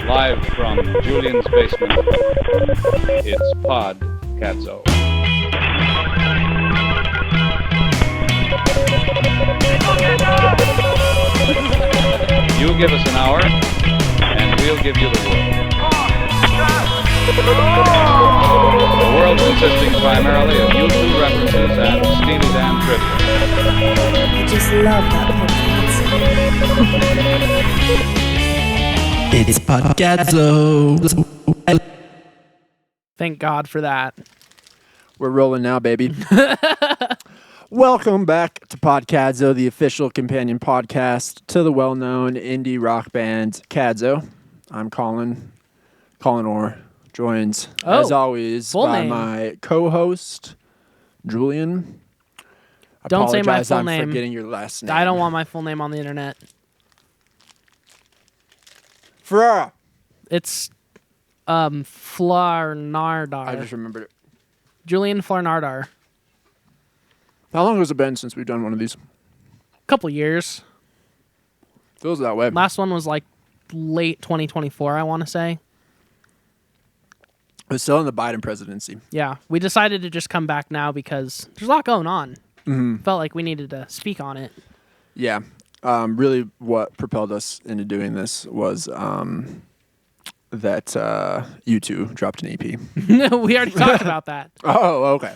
Live from Julian's basement, it's Podcadzo. You give us an hour, and we'll give you the world. The world consisting primarily of YouTube references and Steely Dan trivia. I just love that podcast. It's Podcadzo. Thank God for that. We're rolling now, baby. Welcome back to Podcadzo, the official companion podcast to the well-known indie rock band Cadzo. I'm Colin Orr, joined, as always, by my co-host, Julian. Don't say my full name. I'm forgetting your last name. I don't want my full name on the internet. Ferrara. It's Flarnardar. I just remembered it. Julian Flarnardar. How long has it been since we've done one of these? Couple years. Feels that way. Last one was like late 2024, I want to say. It was still in the Biden presidency. Yeah. We decided to just come back now because there's a lot going on. Mm-hmm. Felt like we needed to speak on it. Yeah. Really what propelled us into doing this was that U2 dropped an EP. We already talked about that. Oh, okay.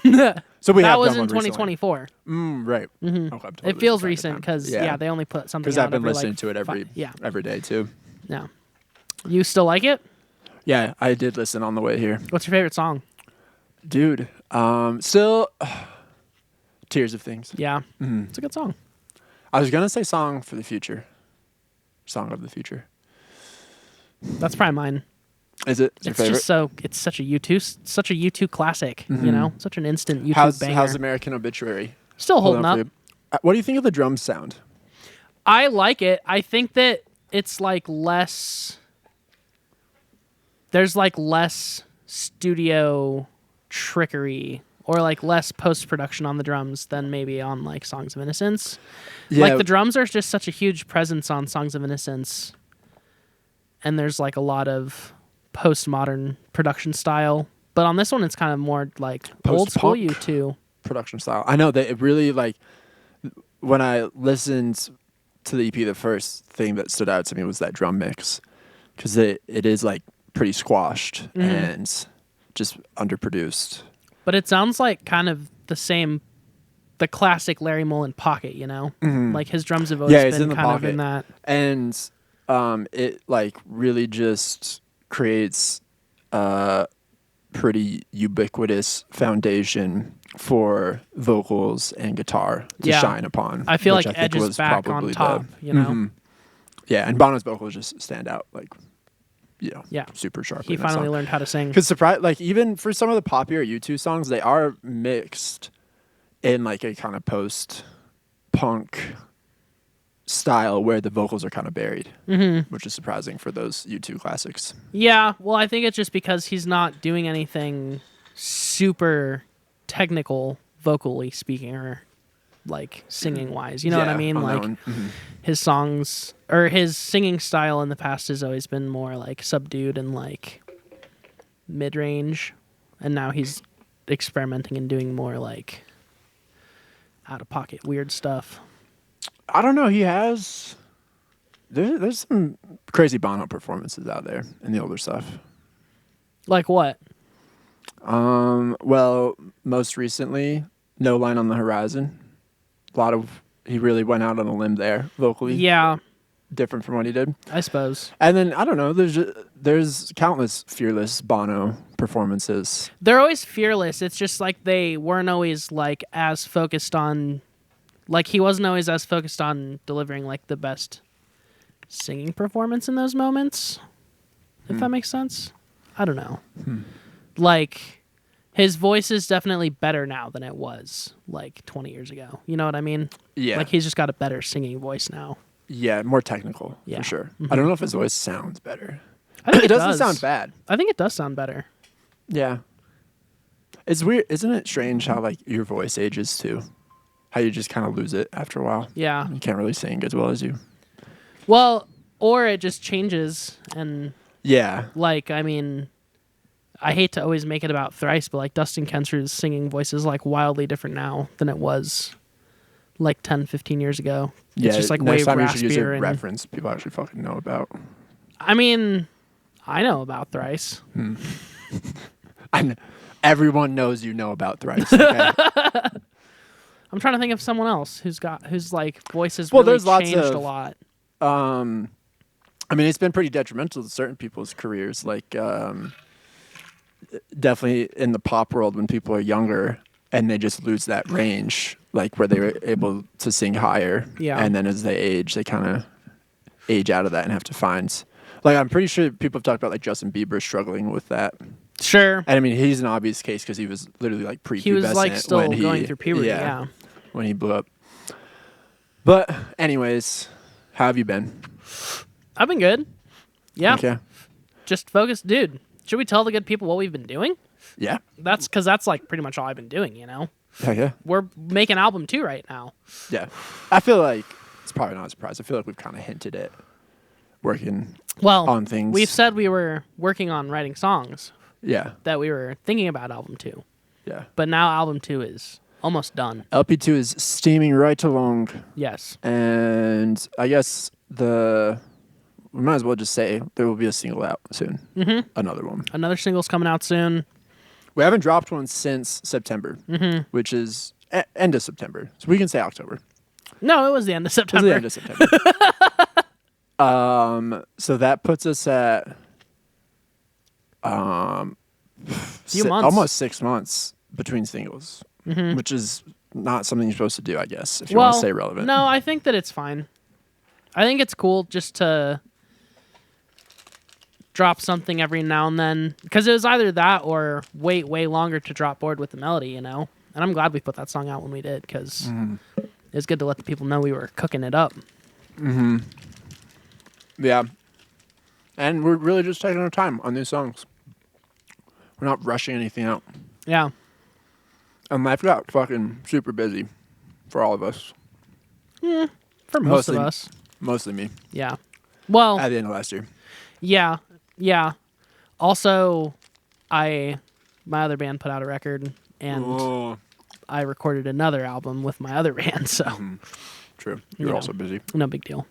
So we that have was done in one 2024. right. Mm-hmm. Okay, It feels recent because they only put something out because I've been every, listening to it every day too. Yeah. You still like it? Yeah, I did listen on the way here. What's your favorite song? Dude, still Tears of Things. Yeah. Mm-hmm. It's a good song. I was gonna say Song of the Future. That's probably mine. Is it? Your It's favorite? just it's such a U2 classic, you know? Such an instant YouTube banger. How's American Obituary? Still holding for up. you? What do you think of the drum sound? I like it. I think that it's like there's like less studio trickery or like less post-production on the drums than maybe on like Songs of Innocence. Yeah. Like the drums are just such a huge presence on Songs of Innocence. And there's like a lot of postmodern production style. But on this one, it's kind of more like old school U2 production style. I know that it really like when I listened to the EP, the first thing that stood out to me was that drum mix because it is like pretty squashed and just underproduced. But it sounds like kind of the classic Larry Mullen pocket, you know? Mm-hmm. Like his drums have always been kind pocket. of in that. And it like really just creates a pretty ubiquitous foundation for vocals and guitar to shine upon. I feel like Edge is back on top, you know? Mm-hmm. Yeah, and Bono's vocals just stand out like, super sharp. He finally learned how to sing. Because like even for some of the popular U2 songs, they are mixed in like a kind of post-punk style where the vocals are kind of buried, which is surprising for those U2 classics. Yeah, well, I think it's just because he's not doing anything super technical, vocally speaking, or like singing wise. You know what I mean? Like his songs or his singing style in the past has always been more like subdued and like mid-range, and now he's experimenting and doing more like out-of-pocket weird stuff. I don't know. He has. There's some crazy Bono performances out there in the older stuff. Like what? Well, most recently, No Line on the Horizon. He really went out on a limb there vocally. Yeah. Different from what he did, I suppose. And then I don't know. There's countless fearless Bono performances. They're always fearless. It's just like they weren't always like as focused on. Like, he wasn't always as focused on delivering, like, the best singing performance in those moments, if that makes sense. I don't know. Like, his voice is definitely better now than it was, like, 20 years ago. You know what I mean? Yeah. Like, he's just got a better singing voice now. Yeah, more technical, for sure. I don't know if his voice sounds better. I think it doesn't sound bad. I think it does sound better. Yeah. It's weird. Isn't it strange how, like, your voice ages, too? How you just kind of lose it after a while. Yeah. You can't really sing as well as you. Well, or it just changes and Yeah. Like, I mean, I hate to always make it about Thrice, but like Dustin Kensrue's singing voice is like wildly different now than it was like 10, 15 years ago. Yeah, it's just like next way time you should use a raspier. reference people actually fucking know about. I mean, I know about Thrice. Everyone knows you know about Thrice. Okay? I'm trying to think of someone else who's like voices Well, really there's lots changed of- a lot. I mean, it's been pretty detrimental to certain people's careers. Like, definitely in the pop world when people are younger and they just lose that range, like where they were able to sing higher. Yeah. And then as they age, they kind of age out of that and have to find. Like, I'm pretty sure people have talked about like Justin Bieber struggling with that. Sure. And I mean, he's an obvious case because he was literally like prepubescent. He was like still when going through puberty. Yeah. When he blew up. But anyways, how have you been? I've been good. Yeah. Okay. Just focus, dude. Should we tell the good people what we've been doing? Yeah. That's because that's like pretty much all I've been doing. You know, Heck yeah. we're making album 2 right now. Yeah. I feel like it's probably not a surprise. I feel like we've kind of hinted at working on things. We've said we were working on writing songs. Yeah. That we were thinking about album 2. Yeah. But now album 2 is almost done. LP2 is steaming right along. Yes. And I guess we might as well just say there will be a single out soon. Mm-hmm. Another one. Another single's coming out soon. We haven't dropped one since September, which is end of September. So we can say October. No, it was the end of September. It was the end of September. So that puts us at few months. Almost 6 months between singles, which is not something you're supposed to do, I guess, if you well, want to stay relevant. No, I think that it's fine. I think it's cool just to drop something every now and then, because it was either that or wait way longer to drop Bored with the Melody, you know? And I'm glad we put that song out when we did, because it's good to let the people know we were cooking it up. Mm-hmm. Yeah. And we're really just taking our time on these songs. We're not rushing anything out. Yeah. And life got fucking super busy for all of us. For most of us. Mostly me. Yeah. Well, At the end of last year. yeah. Yeah. Also, my other band put out a record, and I recorded another album with my other band, so. True. You're also busy. No big deal.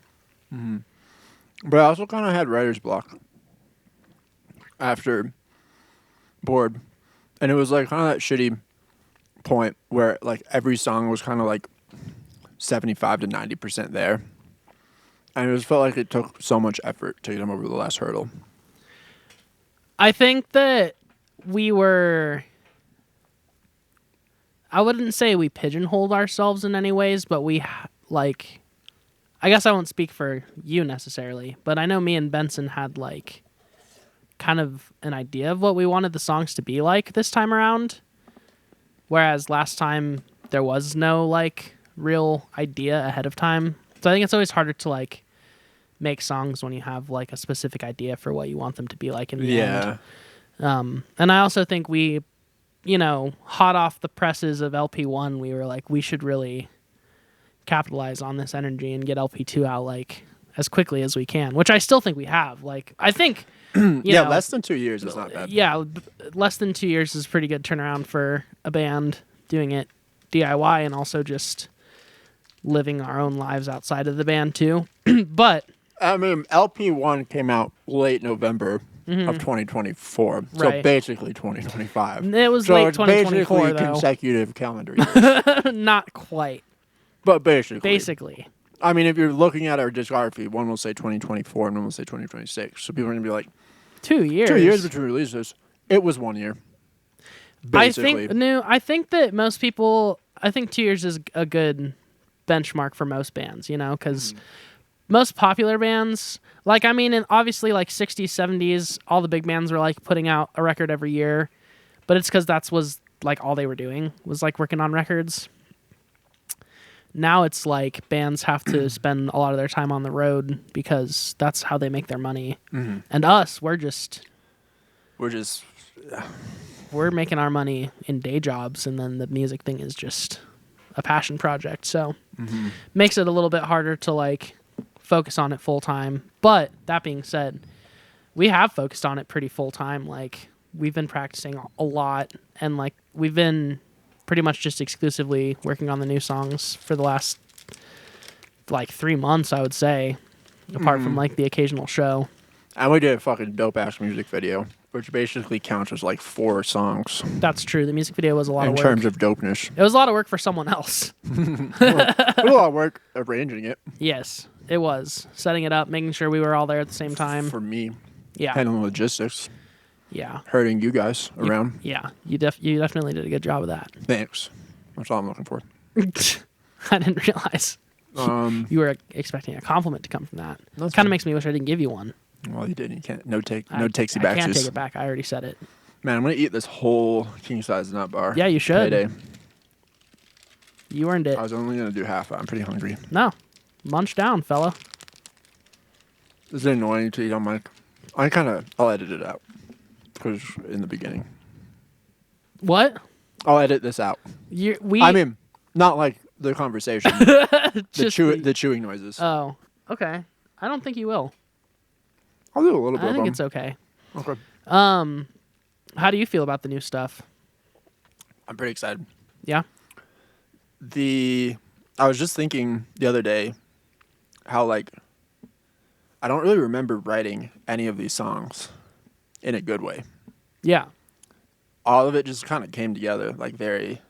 But I also kind of had writer's block after Bored. And it was like kind of that shitty point where like every song was kind of like 75 to 90% there. And it just felt like it took so much effort to get them over the last hurdle. I think that I wouldn't say we pigeonholed ourselves in any ways, but I guess I won't speak for you necessarily, but I know me and Benson had like kind of an idea of what we wanted the songs to be like this time around. Whereas last time there was no like real idea ahead of time. So I think it's always harder to like make songs when you have like a specific idea for what you want them to be like in the end. And I also think we, hot off the presses of LP1, we were like, we should really capitalize on this energy and get LP2 out like as quickly as we can, which I still think we have. Like, I think, less than 2 years is not bad. Yeah, less than 2 years is a pretty good turnaround for a band doing it DIY and also just living our own lives outside of the band too. But I mean, LP1 came out late November of 2024, so Right. basically 2025. It was so late it's 2024 basically though. consecutive calendar years. Not quite. But basically. Basically. I mean, if you're looking at our discography, one will say 2024 and one will say 2026. So people are going to be like, 2 years. 2 years between releases. It was 1 year. Basically. I think that most people, I think 2 years is a good benchmark for most bands, because most popular bands, and obviously like 60s, 70s, all the big bands were like putting out a record every year, but it's because that was like all they were doing was like working on records. Now it's like bands have to spend a lot of their time on the road because that's how they make their money. And us, we're making our money in day jobs, and then the music thing is just a passion project. So makes it a little bit harder to like focus on it full time. But that being said, we have focused on it pretty full time. Like, we've been practicing a lot, and like we've been pretty much just exclusively working on the new songs for the last like 3 months, I would say, apart from like the occasional show. And we did a fucking dope ass music video, which basically counts as like 4 songs. That's true. The music video was a lot of work. In terms of dopeness. It was a lot of work for someone else. A lot of work arranging it. Yes, it was. Setting it up, making sure we were all there at the same time. For me. Yeah. Handling logistics. Yeah. Herding you guys around. Yeah. You definitely did a good job of that. Thanks. That's all I'm looking for. I didn't realize. You were expecting a compliment to come from that. Kind of makes me wish I didn't give you one. Well, you did. You can't. No takesy backsies. I can't take it back. I already said it. Man, I'm gonna eat this whole king size nut bar. Yeah, you should. Payday. You earned it. I was only gonna do half. I'm pretty hungry. No, munch down, fella. Is it annoying to eat on mic? I'll edit it out. Because in the beginning. What? I'll edit this out. I mean, not like the conversation. the chewing noises. Oh, okay. I don't think you will. I'll do a little bit. I think it's okay. Okay. How do you feel about the new stuff? I'm pretty excited. Yeah. I was just thinking the other day how like I don't really remember writing any of these songs in a good way. Yeah. All of it just kind of came together like very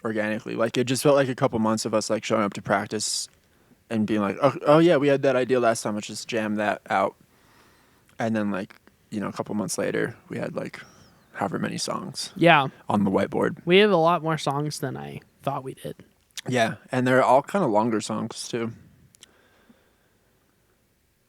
organically. Like it just felt like a couple months of us like showing up to practice and being like, oh yeah, we had that idea last time. Let's just jam that out. And then like, a couple months later, we had like however many songs. Yeah. On the whiteboard. We have a lot more songs than I thought we did. Yeah, and they're all kind of longer songs too.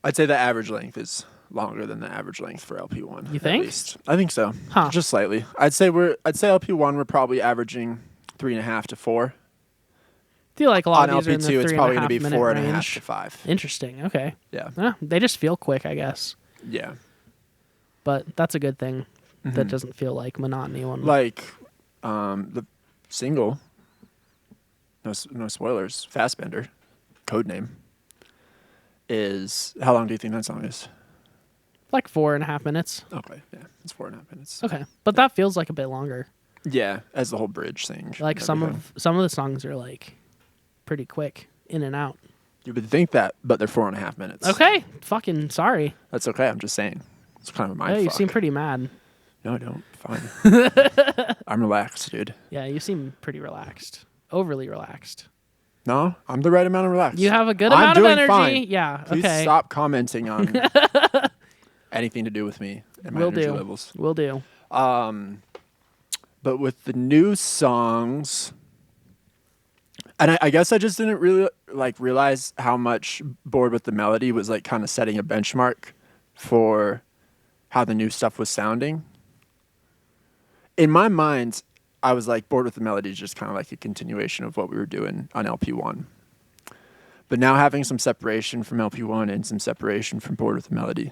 I'd say the average length is longer than the average length for LP1. You think? At least. I think so. Huh. Just slightly. I'd say LP1 we're probably averaging 3.5 to 4. I feel like a lot of these are in LP2 the it's 3.5 probably going to be minute 4.5 range. to 5. Interesting. Okay. Yeah. They just feel quick, I guess. Yeah. But that's a good thing. That doesn't feel like monotony. Like the single, no spoilers, Fastbender, code name, is, how long do you think that song is? Like 4.5 minutes. Okay, yeah, it's 4.5 minutes. Okay, but that feels like a bit longer. Yeah, as the whole bridge thing. Like some of the songs are like pretty quick in and out. You would think that, but they're 4.5 minutes. Okay, fucking sorry. That's okay. I'm just saying. It's kind of a mind Yeah, you fuck. seem pretty mad. No, I don't. Fine. I'm relaxed, dude. Yeah, you seem pretty relaxed. Overly relaxed. No, I'm the right amount of relaxed. You have a good amount of energy. Fine. Yeah, Please okay. stop commenting on anything to do with me and my energy levels. Will do. But with the new songs, and I guess I just didn't really realize how much Bored with the Melody was like kind of setting a benchmark for how the new stuff was sounding. In my mind, I was like, Bored with the Melody is just kind of like a continuation of what we were doing on LP1. But now having some separation from LP1 and some separation from Bored with the Melody,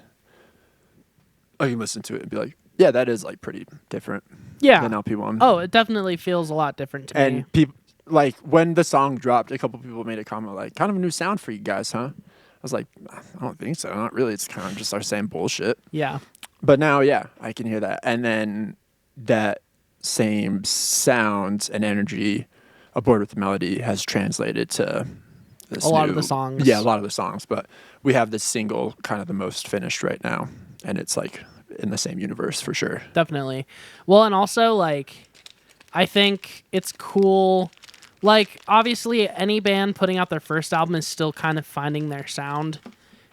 I can listen to it and be like, yeah, that is like pretty different than LP1. Oh, it definitely feels a lot different to me. And people, like when the song dropped, a couple people made a comment like, kind of a new sound for you guys, huh? I was like, I don't think so. Not really. It's kind of just our same bullshit. Yeah. But now, yeah, I can hear that. And then that same sound and energy of Bored with the Melody has translated to this a lot of the songs. Yeah, a lot of the songs. But we have this single kind of the most finished right now. And it's like in the same universe for sure. Definitely. Well, and also like, I think it's cool. Like, obviously, any band putting out their first album is still kind of finding their sound.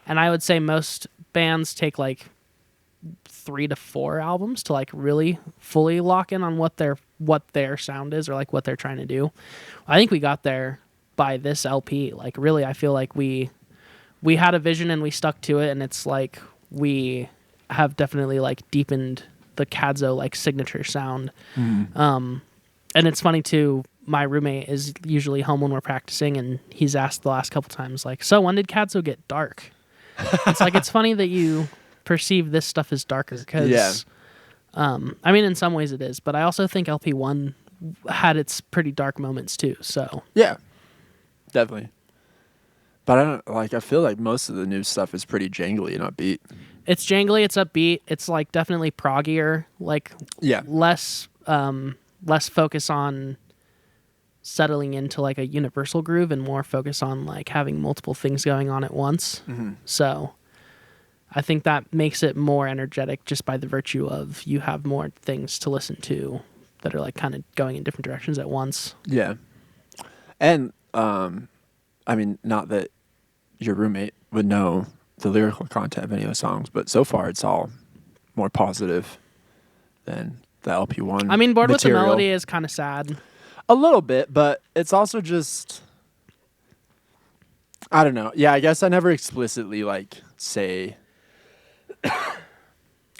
And I would say most bands take like 3 to 4 albums to like really fully lock in on what their sound is or like what they're trying to do. I think we got there by this LP. Like, really, I feel like we had a vision and we stuck to it, and it's like we have definitely like deepened the Podcadzo like signature sound. And it's funny too, my roommate is usually home when we're practicing, and he's asked the last couple times like, so when did Podcadzo get dark? It's like, it's funny that you perceive this stuff as darker because I mean, in some ways it is, but I also think LP1 had its pretty dark moments too. So yeah, definitely. But I feel like most of the new stuff is pretty jangly and upbeat. It's jangly, it's upbeat, it's like definitely proggier, like less focus on settling into like a universal groove and more focus on like having multiple things going on at once. So I think that makes it more energetic just by the virtue of you have more things to listen to that are like kind of going in different directions at once. Yeah. And I mean, not that your roommate would know the lyrical content of any of the songs, but so far it's all more positive than the LP1. I mean, Bored material. with the Melody is kind of sad. A little bit, but it's also just, I don't know. Yeah, I guess I never explicitly like say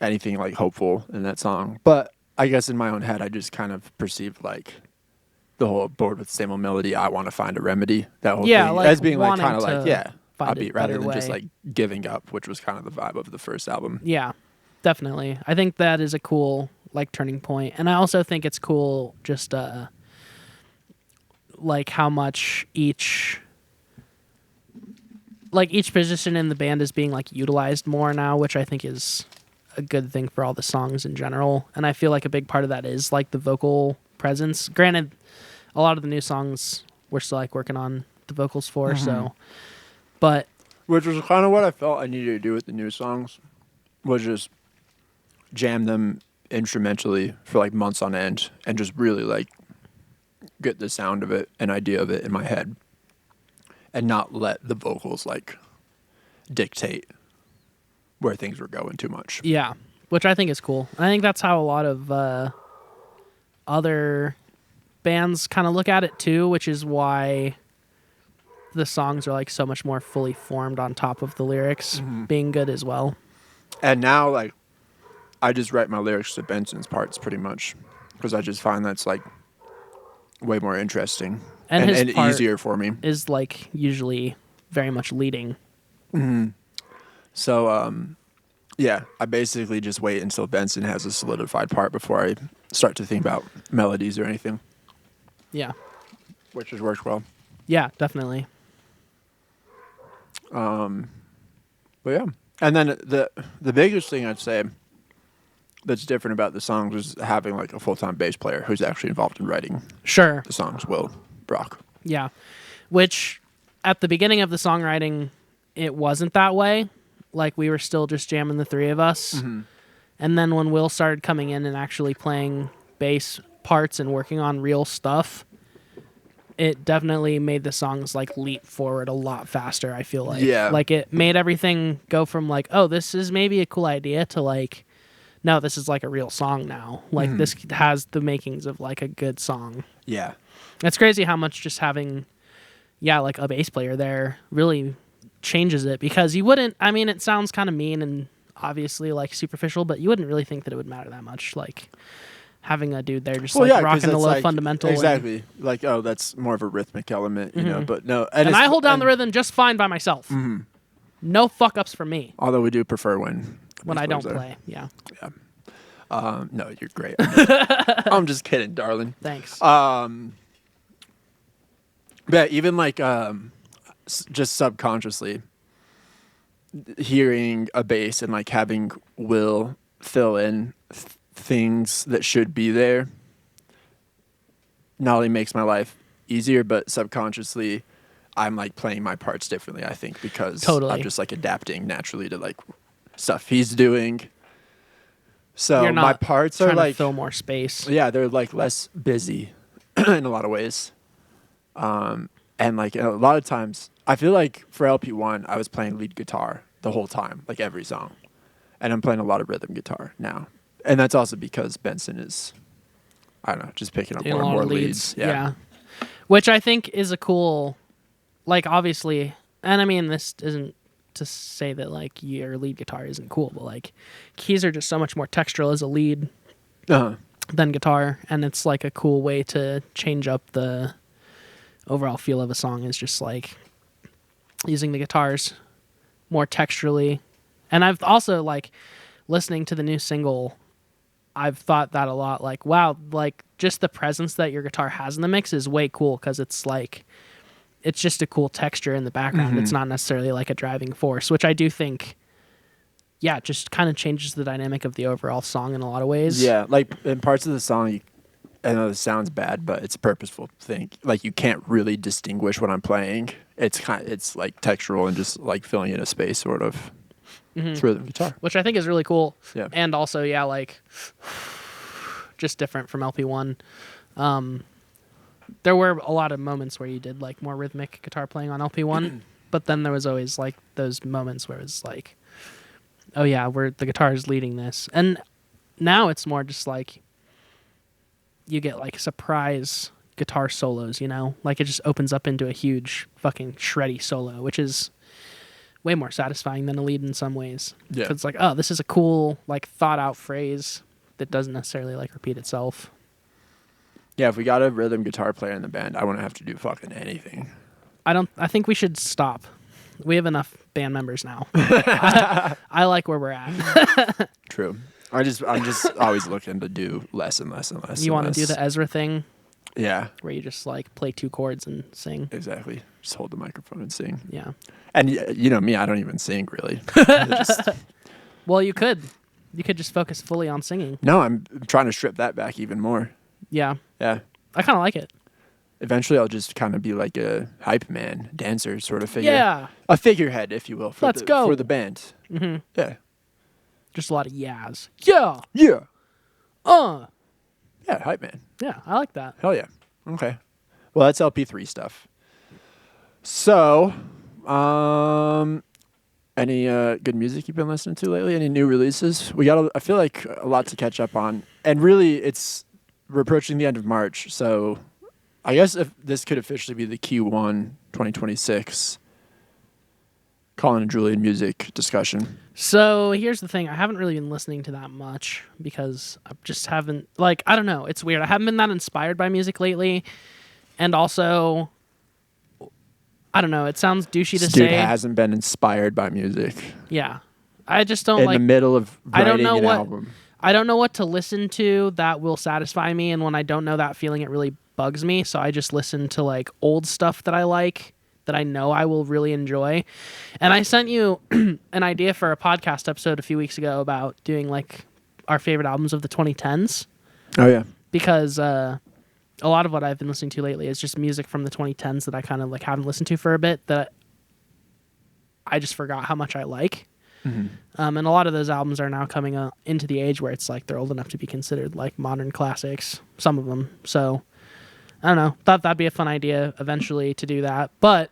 anything like hopeful in that song, but I guess in my own head I just kind of perceived like the whole Bored with the Same Old Melody, I want to find a remedy, that whole thing, like, as being like kind of like upbeat rather than way. just like giving up, which was kind of the vibe of the first album. Yeah, definitely. I think that is a cool like turning point, and I also think it's cool just like how much each position in the band is being like utilized more now, which I think is a good thing for all the songs in general. And I feel like a big part of that is like the vocal presence. Granted, a lot of the new songs we're still like working on the vocals for, so but which was kind of what I felt I needed to do with the new songs, was just jam them instrumentally for like months on end and just really like get the sound of it, an idea of it in my head, and not let the vocals like dictate where things were going too much. Yeah, which I think is cool. And I think that's how a lot of other bands kind of look at it too, which is why the songs are like so much more fully formed on top of the lyrics being good as well. And now like I just write my lyrics to Benson's parts pretty much, because I just find that's like way more interesting and easier for me. Is like usually very much leading. So yeah, I basically just wait until Benson has a solidified part before I start to think about melodies or anything. Yeah, which has worked well. Yeah, definitely. But yeah, and then the biggest thing I'd say that's different about the songs is having like a full-time bass player who's actually involved in writing the songs. Will Brock. Yeah, which at the beginning of the songwriting it wasn't that way. Like we were still just jamming the three of us, and then when Will started coming in and actually playing bass parts and working on real stuff, it definitely made the songs like leap forward a lot faster. I feel like like it made everything go from like, oh, this is maybe a cool idea to like, no, this is like a real song now. Like this has the makings of like a good song. Yeah. It's crazy how much just having, like a bass player there really changes it, because you wouldn't, I mean, it sounds kind of mean and obviously like superficial, but you wouldn't really think that it would matter that much. Like having a dude there just rocking the low like, fundamental. Exactly. Like, oh, that's more of a rhythmic element, you know, but no. And I hold down the rhythm just fine by myself. No fuck ups from me. Although we do prefer when I don't play. Yeah. No, you're great. I'm just kidding, darling. Thanks. Yeah, even like just subconsciously hearing a bass and like having Will fill in things that should be there not only makes my life easier, but subconsciously I'm like playing my parts differently, I think, because I'm just like adapting naturally to like stuff he's doing. So You're not my parts are trying like to fill more space. Yeah, they're like less busy in a lot of ways. And like a lot of times I feel like for LP1 I was playing lead guitar the whole time, like every song. And I'm playing a lot of rhythm guitar now. And that's also because Benson is, I don't know, just picking up more and more leads. Yeah. Which I think is a cool, like obviously, and I mean this isn't to say that like your lead guitar isn't cool, but like keys are just so much more textural as a lead than guitar, and it's like a cool way to change up the overall feel of a song, is just like using the guitars more texturally. And I've also like listening to the new single, I've thought that a lot, like wow, like just the presence that your guitar has in the mix is way cool, because it's like it's just a cool texture in the background. It's not necessarily like a driving force, which I do think yeah, it just kind of changes the dynamic of the overall song in a lot of ways. Yeah, like in parts of the song, I know this sounds bad, but it's a purposeful thing. Like you can't really distinguish what I'm playing. It's like textural and just like filling in a space, sort of. It's rhythm guitar, which I think is really cool. Yeah, and also like just different from LP1. There were a lot of moments where you did like more rhythmic guitar playing on LP1, but then there was always like those moments where it was like, oh yeah, the guitar is leading this. And now it's more just like you get like surprise guitar solos, like it just opens up into a huge fucking shreddy solo, which is way more satisfying than a lead in some ways. Yeah. 'Cause it's like, oh, this is a cool, like thought out phrase that doesn't necessarily like repeat itself. Yeah, if we got a rhythm guitar player in the band, I wouldn't have to do fucking anything. I think we should stop. We have enough band members now. I like where we're at. True. I'm just always looking to do less and less and less. You want to do the Ezra thing? Yeah. Where you just like play 2 chords and sing. Exactly. Just hold the microphone and sing. Yeah. And you know me, I don't even sing really. Well, you could. You could just focus fully on singing. No, I'm trying to strip that back even more. Yeah. Yeah. I kind of like it. Eventually, I'll just kind of be like a hype man, dancer sort of figure. Yeah. A figurehead, if you will, for Let's go. for the band. Mm-hmm. Yeah. Just a lot of yas. Yeah. Yeah. Yeah, hype man. Yeah, I like that. Hell yeah. Okay. Well, that's LP3 stuff. So, any good music you've been listening to lately? Any new releases? I feel like a lot to catch up on. And really, we're approaching the end of March, so I guess if this could officially be the Q1 2026 Colin and Julian music discussion. So here's the thing. I haven't really been listening to that much because I just haven't, like, I don't know. It's weird. I haven't been that inspired by music lately. And also, I don't know. It sounds douchey to say. Dude hasn't been inspired by music. Yeah. I just don't in like. In the middle of writing an album. I don't know what to listen to that will satisfy me. And when I don't know that feeling, it really bugs me. So I just listen to like old stuff that I like, that I know I will really enjoy. And I sent you an idea for a podcast episode a few weeks ago about doing like our favorite albums of the 2010s. Oh yeah. Because a lot of what I've been listening to lately is just music from the 2010s that I kind of like haven't listened to for a bit that I just forgot how much I like. Mm-hmm. And a lot of those albums are now coming into the age where it's like they're old enough to be considered like modern classics, some of them. So I don't know. Thought that'd be a fun idea eventually to do that. But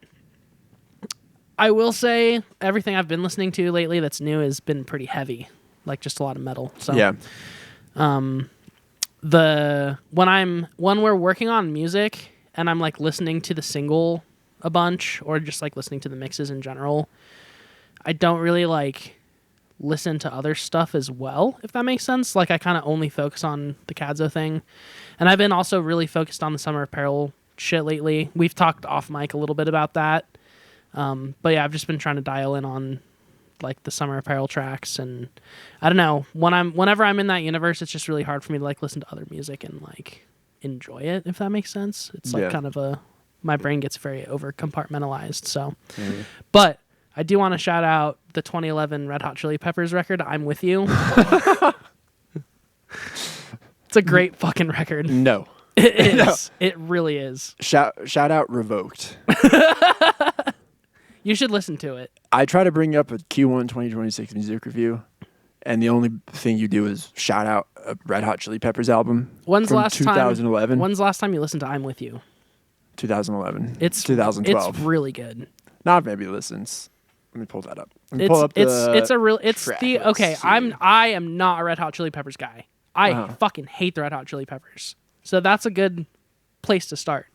I will say everything I've been listening to lately that's new has been pretty heavy, like just a lot of metal. So yeah. When we're working on music and I'm like listening to the single a bunch or just like listening to the mixes in general, I don't really like listen to other stuff as well, if that makes sense. Like I kind of only focus on the Podcadzo thing. And I've been also really focused on the Summer Apparel shit lately. We've talked off mic a little bit about that. But yeah, I've just been trying to dial in on like the Summer Apparel tracks, and I don't know, whenever I'm in that universe, it's just really hard for me to like listen to other music and like enjoy it, if that makes sense. It's like kind of my brain gets very over compartmentalized. So, but I do want to shout out the 2011 Red Hot Chili Peppers record, I'm With You. It's a great fucking record. No. It is. No. It really is. Shout out Revoked. You should listen to it. I try to bring up a Q1 2026 music review, and the only thing you do is shout out a Red Hot Chili Peppers album. When's from last 2011? When's the last time you listened to I'm With You? 2011. It's 2012. It's really good. Not maybe listens. Let me pull that up. I am not a Red Hot Chili Peppers guy. I fucking hate the Red Hot Chili Peppers. So that's a good place to start.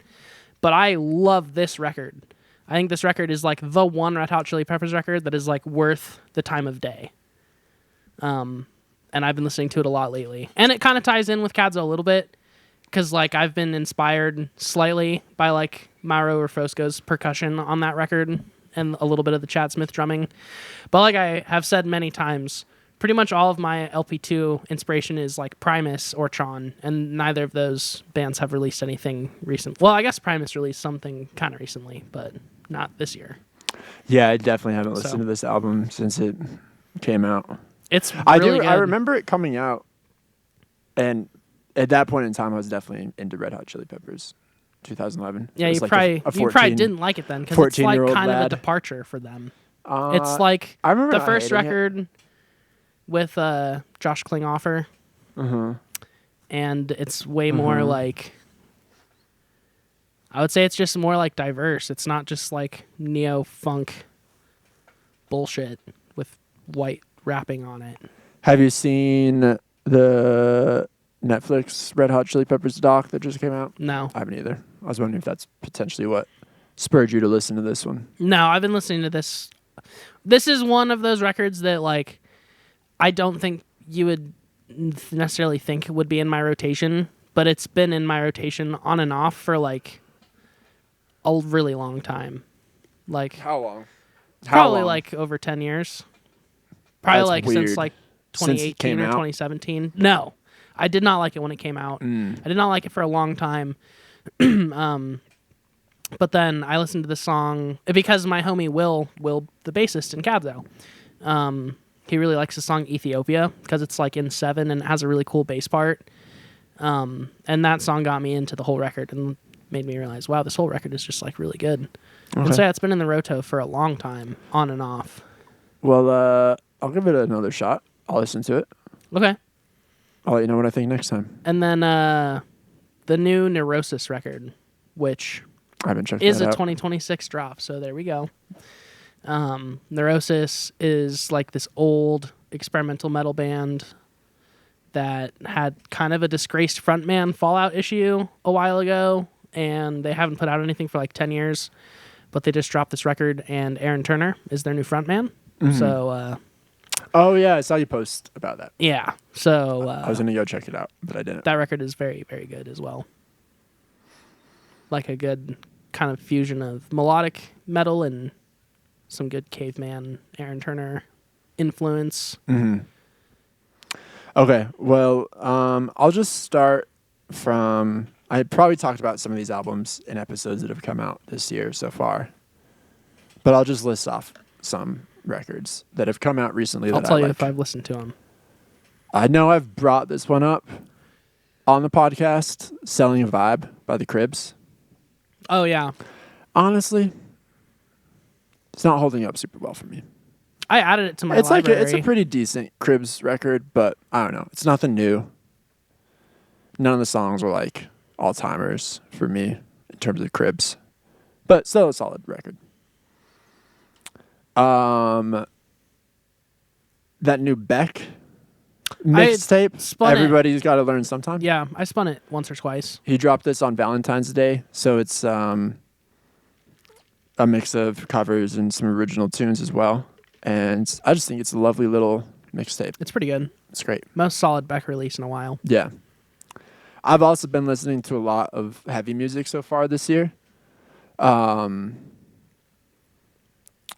But I love this record. I think this record is like the one Red Hot Chili Peppers record that is like worth the time of day. And I've been listening to it a lot lately. And it kind of ties in with Podcadzo a little bit because like I've been inspired slightly by like Mauro Rufosco's percussion on that record and a little bit of the Chad Smith drumming. But like I have said many times, pretty much all of my LP2 inspiration is like Primus or Tron, and neither of those bands have released anything recent. Well, I guess Primus released something kind of recently, but not this year. Yeah, I definitely haven't listened to this album since it came out. It's really good. I remember it coming out, and at that point in time, I was definitely into Red Hot Chili Peppers. 2011. Yeah, you probably didn't like it then because it's like kind of a departure for them. It's like I remember the first record with Josh Klinghoffer, and it's way more like, I would say it's just more like diverse. It's not just like neo-funk bullshit with white rapping on it. Have you seen the Netflix Red Hot Chili Peppers doc that just came out? No. I haven't either. I was wondering if that's potentially what spurred you to listen to this one. No, I've been listening to this. This is one of those records that, like, I don't think you would necessarily think would be in my rotation, but it's been in my rotation on and off for, like, a really long time. Like, how long? Probably like over 10 years. Probably That's like weird. since like 2018 or 2017. No, I did not like it when it came out. I did not like it for a long time. But then I listened to the song because my homie Will, the bassist in Cabzo, he really likes the song Ethiopia because it's like in 7 and it has a really cool bass part. And that song got me into the whole record and made me realize, wow, this whole record is just like really good. Okay. And so yeah, it's been in the roto for a long time, on and off. Well, I'll give it another shot. I'll listen to it. Okay. I'll let you know what I think next time. And then the new Neurosis record, which is a 2026 drop. So there we go. Neurosis is like this old experimental metal band that had kind of a disgraced frontman fallout issue a while ago, and they haven't put out anything for like 10 years, but they just dropped this record, and Aaron Turner is their new frontman. So oh yeah, I saw you post about that. Yeah, so I was gonna go check it out, but I didn't. That record is very, very good as well. Like a good kind of fusion of melodic metal and some good caveman Aaron Turner influence. Okay, well, I'll just start from... I probably talked about some of these albums in episodes that have come out this year so far, but I'll just list off some records that have come out recently. I'll tell you if I've listened to them. I know I've brought this one up on the podcast, Selling a Vibe by the Cribs. Oh, yeah. Honestly, it's not holding up super well for me. I added it to my library. library. It's a pretty decent Cribs record, but I don't know. It's nothing new. None of the songs were like all-timers for me in terms of Cribs, but still a solid record. That new Beck mixtape, Everybody's Got to Learn Sometime. Yeah, I spun it once or twice. He dropped this on Valentine's Day, so it's a mix of covers and some original tunes as well. And I just think it's a lovely little mixtape. It's pretty good. It's great. Most solid Beck release in a while. Yeah. I've also been listening to a lot of heavy music so far this year.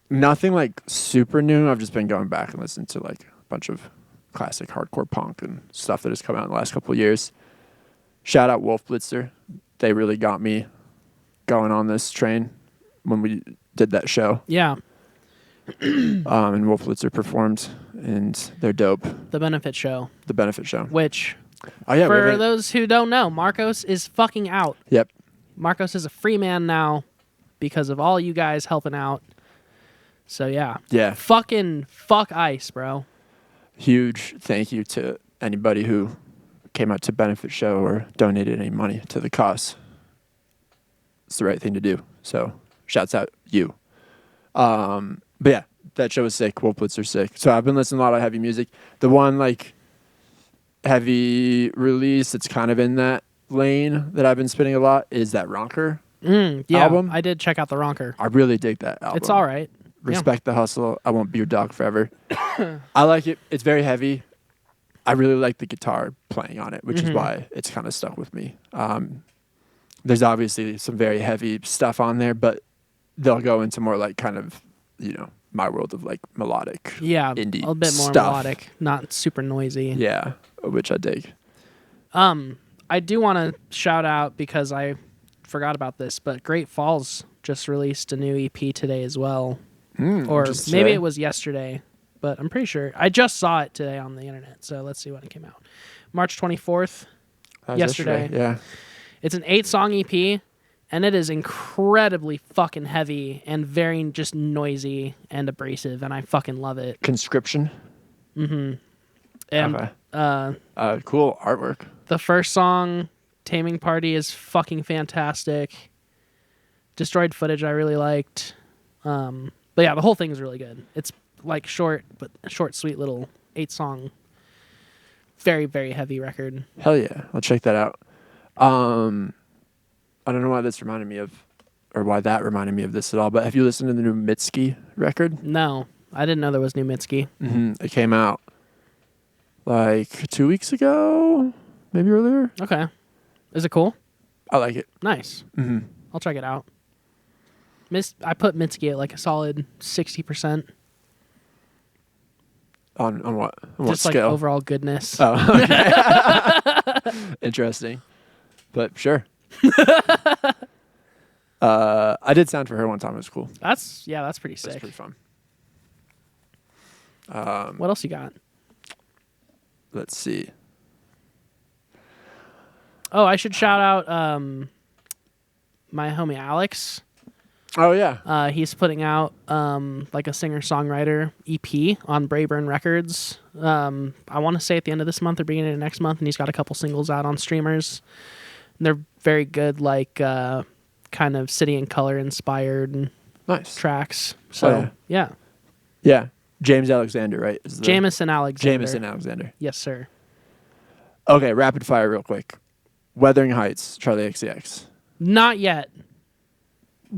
Nothing like super new. I've just been going back and listening to like a bunch of classic hardcore punk and stuff that has come out in the last couple of years. Shout out Wolf Blitzer. They really got me going on this train when we did that show. Yeah. And Wolf Blitzer performed, and they're dope. The Benefit Show. The Benefit Show. Which, yeah, for those who don't know, Marcos is fucking out. Yep. Marcos is a free man now because of all you guys helping out. So, yeah. Yeah. Fucking fuck ICE, bro. Huge thank you to anybody who came out to Benefit Show or donated any money to the cause. It's the right thing to do. So, shouts out you. But yeah, that show was sick. Wolf Blitzer's sick. So I've been listening to a lot of heavy music. The one like heavy release that's kind of in that lane that I've been spinning a lot is that Ronker album. I did check out the Ronker. I really dig that album. It's all right. Respect the hustle. I won't be your dog forever. I like it. It's very heavy. I really like the guitar playing on it, which is why it's kind of stuck with me. There's obviously some very heavy stuff on there, but they'll go into more like kind of, my world of like melodic, indie a bit more stuff. Melodic, not super noisy. Yeah, which I dig. I do want to shout out because I forgot about this, but Great Falls just released a new EP today as well, or maybe it was yesterday. but I'm pretty sure. I just saw it today on the internet, so let's see when it came out. March 24th, yesterday. Yeah. It's an 8-song EP, and it is incredibly fucking heavy and very just noisy and abrasive, and I fucking love it. Conscription. And cool artwork. the first song, Taming Party, is fucking fantastic. Destroyed Footage I really liked. But yeah, the whole thing is really good. It's like short, sweet little 8-song, very, very heavy record. Hell yeah. I'll check that out. I don't know why this reminded me of, or why that reminded me of this at all, but have you listened to the new Mitski record? No, I didn't know there was new Mitski. It came out like 2 weeks ago, maybe earlier. Okay. Is it cool? I like it. Nice. I'll check it out. I put Mitski at like a solid 60%. On what? On what Just like scale? overall goodness. Oh, okay. Interesting. But sure. I did sound for her one time. It was cool. That's pretty sick. That's pretty fun. What else you got? Let's see. Oh, I should shout out my homie Alex. Oh yeah. He's putting out like a singer-songwriter EP on Brayburn Records. I want to say at the end of this month or beginning of next month, and he's got a couple singles out on streamers. And they're very good, like kind of City and Color inspired Nice tracks. So yeah. Yeah. James Alexander, right? Jameson Alexander. Jameson Alexander. Yes, sir. Okay, rapid fire real quick. Wuthering Heights, Charlie XCX. Not yet.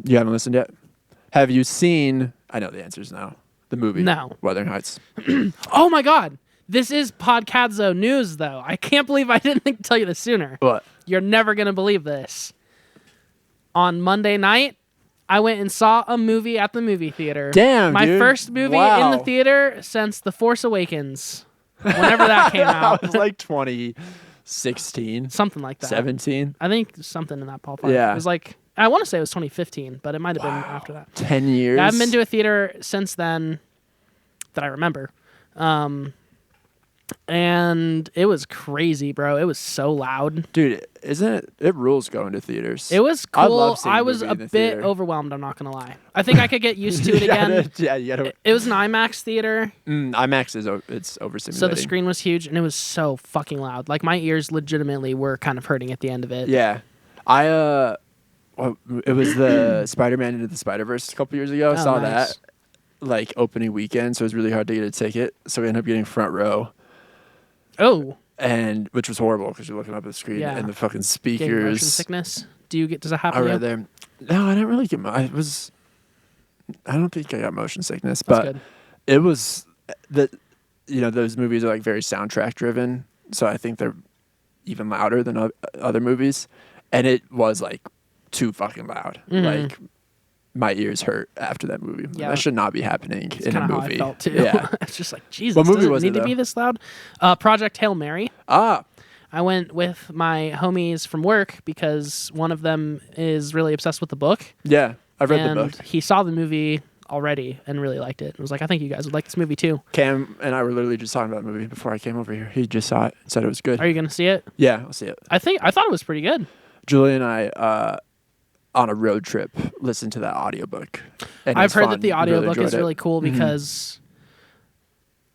You haven't listened yet? Have you seen, I know the answers now, the movie? No. Wuthering Heights. Oh my God. This is podcadzo news, though. I can't believe I didn't think to tell you this sooner. What? You're never going to believe this. On Monday night, I went and saw a movie at the movie theater. Damn, My dude. first movie Wow. in the theater since The Force Awakens. Whenever that came out. It was like 2016. Something like that. 17. I think something in that ballpark. Yeah. It was like, I want to say it was 2015, but it might have been after that. 10 years. I haven't been to a theater since then that I remember. And it was crazy, bro. It was so loud. Dude, isn't it rules going to theaters? It was I cool. love seeing I a was movie a in the bit theater. overwhelmed, I'm not going to lie. I think I could get used to it again. You gotta. It was an IMAX theater, IMAX it's overstimulating. so the screen was huge, and it was so fucking loud. Like, my ears legitimately were kind of hurting at the end of it. Yeah. It was the Spider-Man Into the Spider-Verse a couple years ago. I saw nice. that like opening weekend, so it was really hard to get a ticket. So we ended up getting front row. Oh. And which was horrible because you're looking up at the screen Yeah. and the fucking Getting speakers. motion sickness. Does that happen I to you? read there. No, I didn't really get. I don't think I got motion sickness, That's but good. it was that. Those movies are like very soundtrack driven, so I think they're even louder than other movies, and it was like too fucking loud. Like my ears hurt after that movie. Yeah. That should not be happening in a Kind of how movie. I felt too. Yeah. It's just like, Jesus, What movie does it was need it, to though? be this loud? Project Hail Mary. Ah. I went with my homies from work because one of them is really obsessed with the book. Yeah, I've read and the book. he saw the movie already and really liked it. And was like, I think you guys would like this movie too. Cam and I were literally just talking about the movie before I came over here. He just saw it and said it was good. Are you going to see it? Yeah, I'll see it. I thought it was pretty good. Julie and I, on a road trip, listened to that audiobook. And I've heard fun. that the We audiobook enjoyed is it. really cool because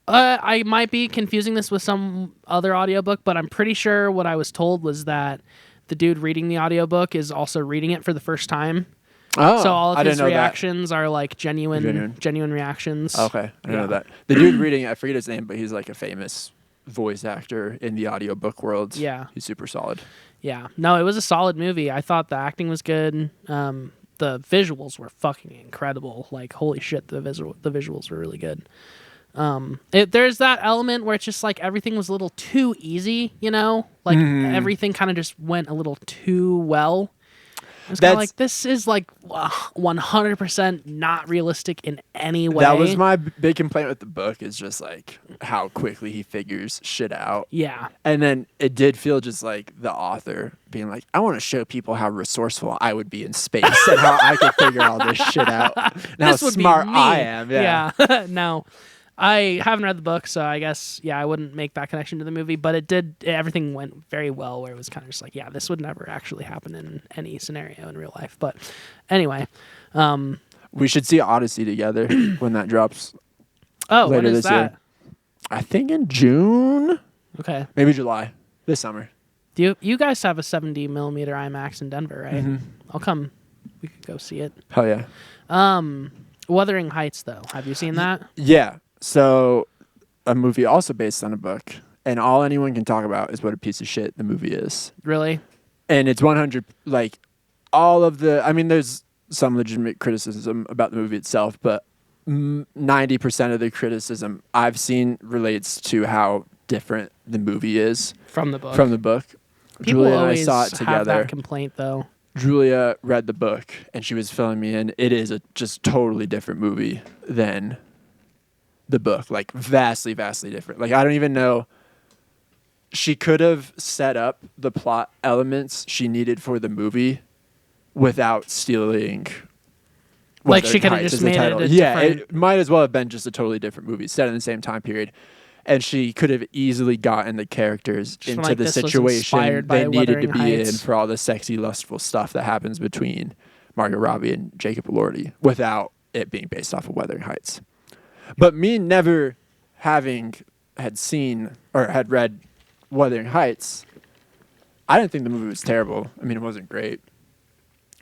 I might be confusing this with some other audiobook, but I'm pretty sure what I was told was that the dude reading the audiobook is also reading it for the first time. Oh, So all I of didn't his know that. reactions are like genuine reactions. Okay, I didn't know Yeah. that. The dude reading it, I forget his name, but he's like a famous voice actor in the audiobook world. Yeah. He's super solid. Yeah. No, it was a solid movie. I thought the acting was good. The visuals were fucking incredible. Like, holy shit, the visuals were really good. There's that element where it's just like everything was a little too easy, Like everything kind of just went a little too well. It's kind of like, this is like 100% not realistic in any way. That was my big complaint with the book, is just like how quickly he figures shit out. Yeah. And then it did feel just like the author being like, I want to show people how resourceful I would be in space and how I could figure all this shit out and how This would be smart me. I am. Yeah. No. I haven't read the book, so I guess, I wouldn't make that connection to the movie, but everything went very well, where it was kind of just like, this would never actually happen in any scenario in real life. But anyway. We should see Odyssey together when that drops. Oh, later when is this that? Year. I think in June. Okay. Maybe July. This summer. Do you guys have a 70 millimeter IMAX in Denver, right? Mm-hmm. I'll come. We could go see it. Hell yeah. Wuthering Heights, though. Have you seen that? Yeah. So, a movie also based on a book, and all anyone can talk about is what a piece of shit the movie is. Really? And it's 100, like, all of the, I mean, there's some legitimate criticism about the movie itself, but 90% of the criticism I've seen relates to how different the movie is from the book. Julia People and I always saw it have together. that complaint, though. Julia read the book, and she was filling me in. It is a just totally different movie than the book. Like, vastly, vastly different. Like, I don't even know. She could have set up the plot elements she needed for the movie without stealing. Like, she could have just made it a different... it might as well have been just a totally different movie set in the same time period. And she could have easily gotten the characters just into like the this was situation inspired by they needed to Wuthering be in Heights. for all the sexy, lustful stuff that happens between Margot Robbie and Jacob Elordi without it being based off of Wuthering Heights. But me never having had seen or had read Wuthering Heights, I didn't think the movie was terrible. I mean, it wasn't great.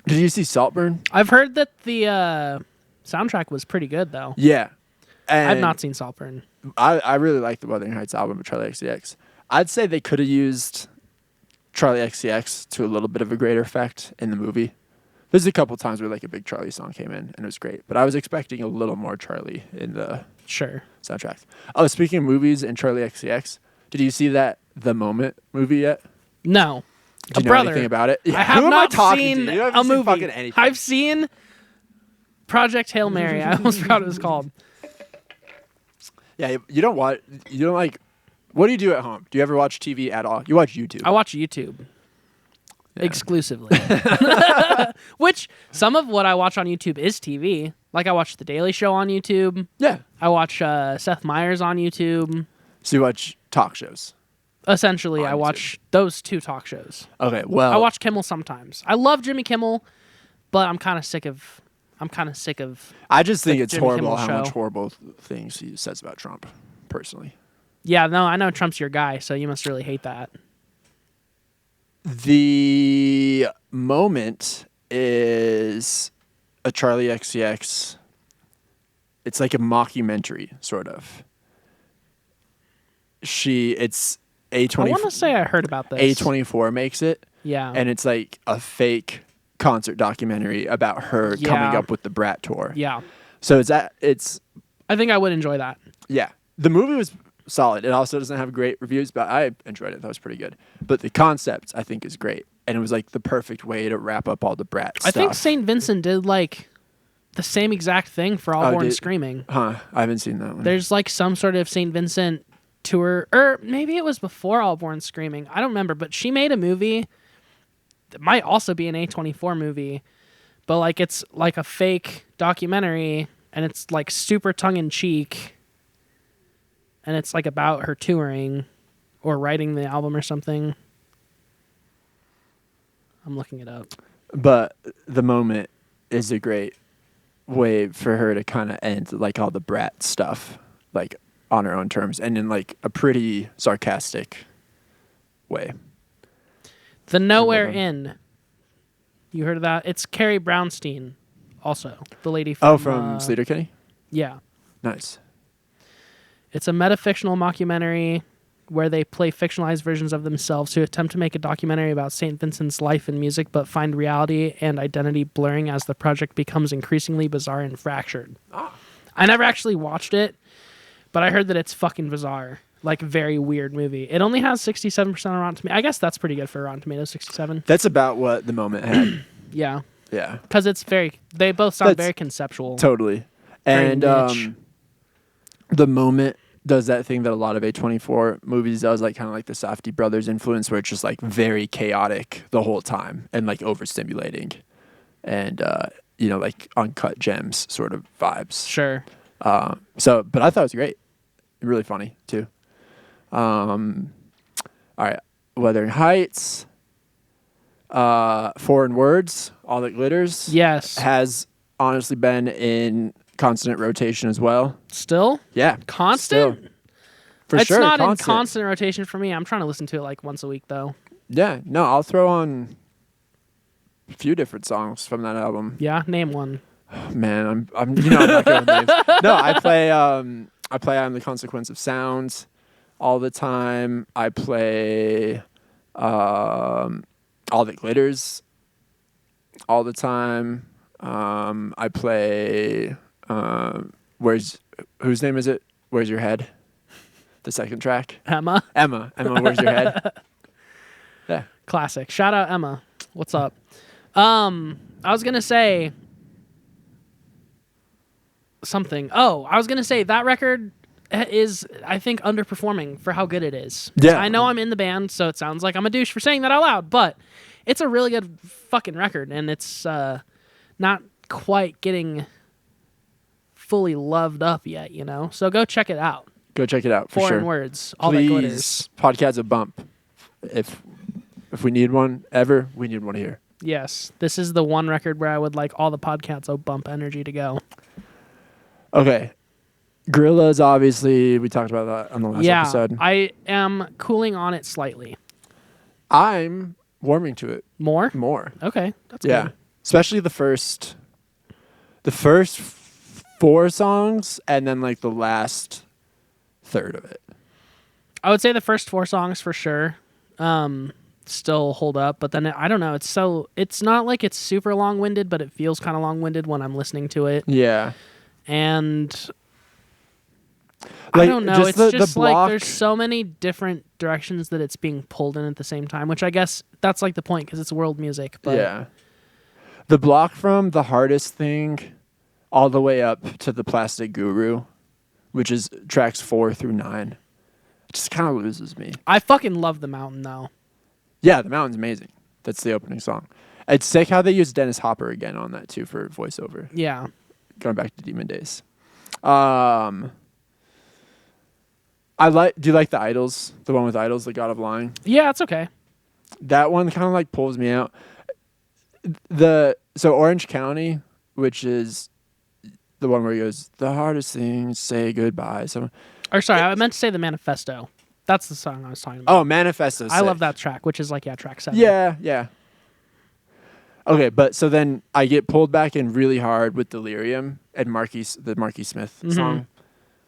Did you see Saltburn? I've heard that the soundtrack was pretty good, though. Yeah. And I've not seen Saltburn. I really like the Wuthering Heights album of Charlie XCX. I'd say they could have used Charlie XCX to a little bit of a greater effect in the movie. There's a couple times where like a big Charlie song came in and it was great, but I was expecting a little more Charlie in the soundtrack. Oh, speaking of movies and Charlie XCX, did you see that The Moment movie yet? No. Do you know anything about it? I have not seen a movie. Fucking anything. I've seen Project Hail Mary. I almost forgot what it was called. Yeah, you don't like. What do you do at home? Do you ever watch TV at all? You watch YouTube. I watch YouTube. Yeah. Exclusively. Which some of what I watch on YouTube is TV. Like I watch The Daily Show on YouTube. Yeah. I watch Seth Meyers on YouTube. So you watch talk shows? Essentially, I watch those two talk shows. Okay, well, I watch Kimmel sometimes. I love Jimmy Kimmel, but I'm kind of sick of. I just think it's Jimmy horrible Kimmel how show. much horrible things he says about Trump, personally. Yeah, no, I know Trump's your guy, so you must really hate that. The Moment is a Charlie XCX. It's like a mockumentary, sort of. It's A24. I want to say I heard about this. A24 makes it. Yeah. And it's like a fake concert documentary about her coming up with the Brat Tour. Yeah. So it's I think I would enjoy that. Yeah. The movie was solid. It also doesn't have great reviews, but I enjoyed it. That was pretty good. But the concept, I think, is great. And it was like the perfect way to wrap up all the Brat stuff. I think St. Vincent did like the same exact thing for All Born Screaming. Huh. I haven't seen that one. There's like some sort of St. Vincent tour, or maybe it was before All Born Screaming. I don't remember, but she made a movie that might also be an A24 movie, but like it's like a fake documentary and it's like super tongue-in-cheek and it's like about her touring or writing the album or something. I'm looking it up. But The Moment is a great way for her to kind of end like all the Brat stuff, like on her own terms and in like a pretty sarcastic way. The Nowhere Inn. You heard of that? It's Carrie Brownstein, also the lady from. Oh, from Sleater-Kinney? Yeah. Nice. It's a metafictional mockumentary where they play fictionalized versions of themselves to attempt to make a documentary about St. Vincent's life and music, but find reality and identity blurring as the project becomes increasingly bizarre and fractured. Ah. I never actually watched it, but I heard that it's fucking bizarre. Like, very weird movie. It only has 67% on Rotten Tomatoes. I guess that's pretty good for Rotten Tomatoes, 67. That's about what The Moment had. Yeah. Yeah. Because they both sound very conceptual. Totally. Very And niche. The Moment does that thing that a lot of A24 movies does, like kind of like the Safdie brothers influence, where it's just like very chaotic the whole time and like overstimulating and, like uncut gems sort of vibes. Sure. But I thought it was great. really funny too. All right, Wuthering Heights, Foreign Words, All That Glitters. Yes. Has honestly been in constant rotation as well. Still? Yeah. Constant? Still. For it's sure. It's not in constant rotation for me. I'm trying to listen to it like once a week, though. Yeah. No, I'll throw on a few different songs from that album. Yeah? Name one. Oh, man, I'm not good with names. No, I play I'm the Consequence of Sounds all the time. I play All That Glitters all the time. I play whose name is it? Where's Your Head? The second track. Emma, Where's Your Head? Yeah. Classic. Shout out Emma. What's up? I was gonna say something. Oh, I was gonna say that record is, I think, underperforming for how good it is. Yeah. I know I'm in the band, so it sounds like I'm a douche for saying that out loud, but it's a really good fucking record, and it's not quite getting fully loved up yet, you know? So go check it out. Go check it out for Foreign sure. Words, All That Glitters. Podcadzo bump. If we need one ever, we need one here. Yes, this is the one record where I would like all the podcadzo bump energy to go. Okay. Gorillaz, obviously, we talked about that on the last episode. I am cooling on it slightly. I'm warming to it. More? Okay, that's good. Especially the first 4 songs and then like the last third of it. I would say the first 4 songs for sure still hold up, but then I don't know, it's not like it's super long-winded, but it feels kind of long-winded when I'm listening to it. Yeah. And like, I don't know, it's just the like there's so many different directions that it's being pulled in at the same time, which I guess that's like the point because it's world music. But yeah. The block from The Hardest Thing all the way up to The Plastic Guru, which is tracks 4 through 9, it just kind of loses me. I fucking love The Mountain, though. Yeah, The Mountain's amazing. That's the opening song. It's sick how they use Dennis Hopper again on that, too, for voiceover. Yeah. Going back to Demon Days. Do you like The Idols? The one with Idols, The God of Lying? Yeah, it's okay. That one kind of like pulls me out. So Orange County, which is the one where he goes, the hardest thing is say goodbye. I meant to say The Manifesto. That's the song I was talking about. Oh, Manifesto. I love that track, which is like, track 7. Yeah. Okay, but so then I get pulled back in really hard with Delirium and the Marky Smith song.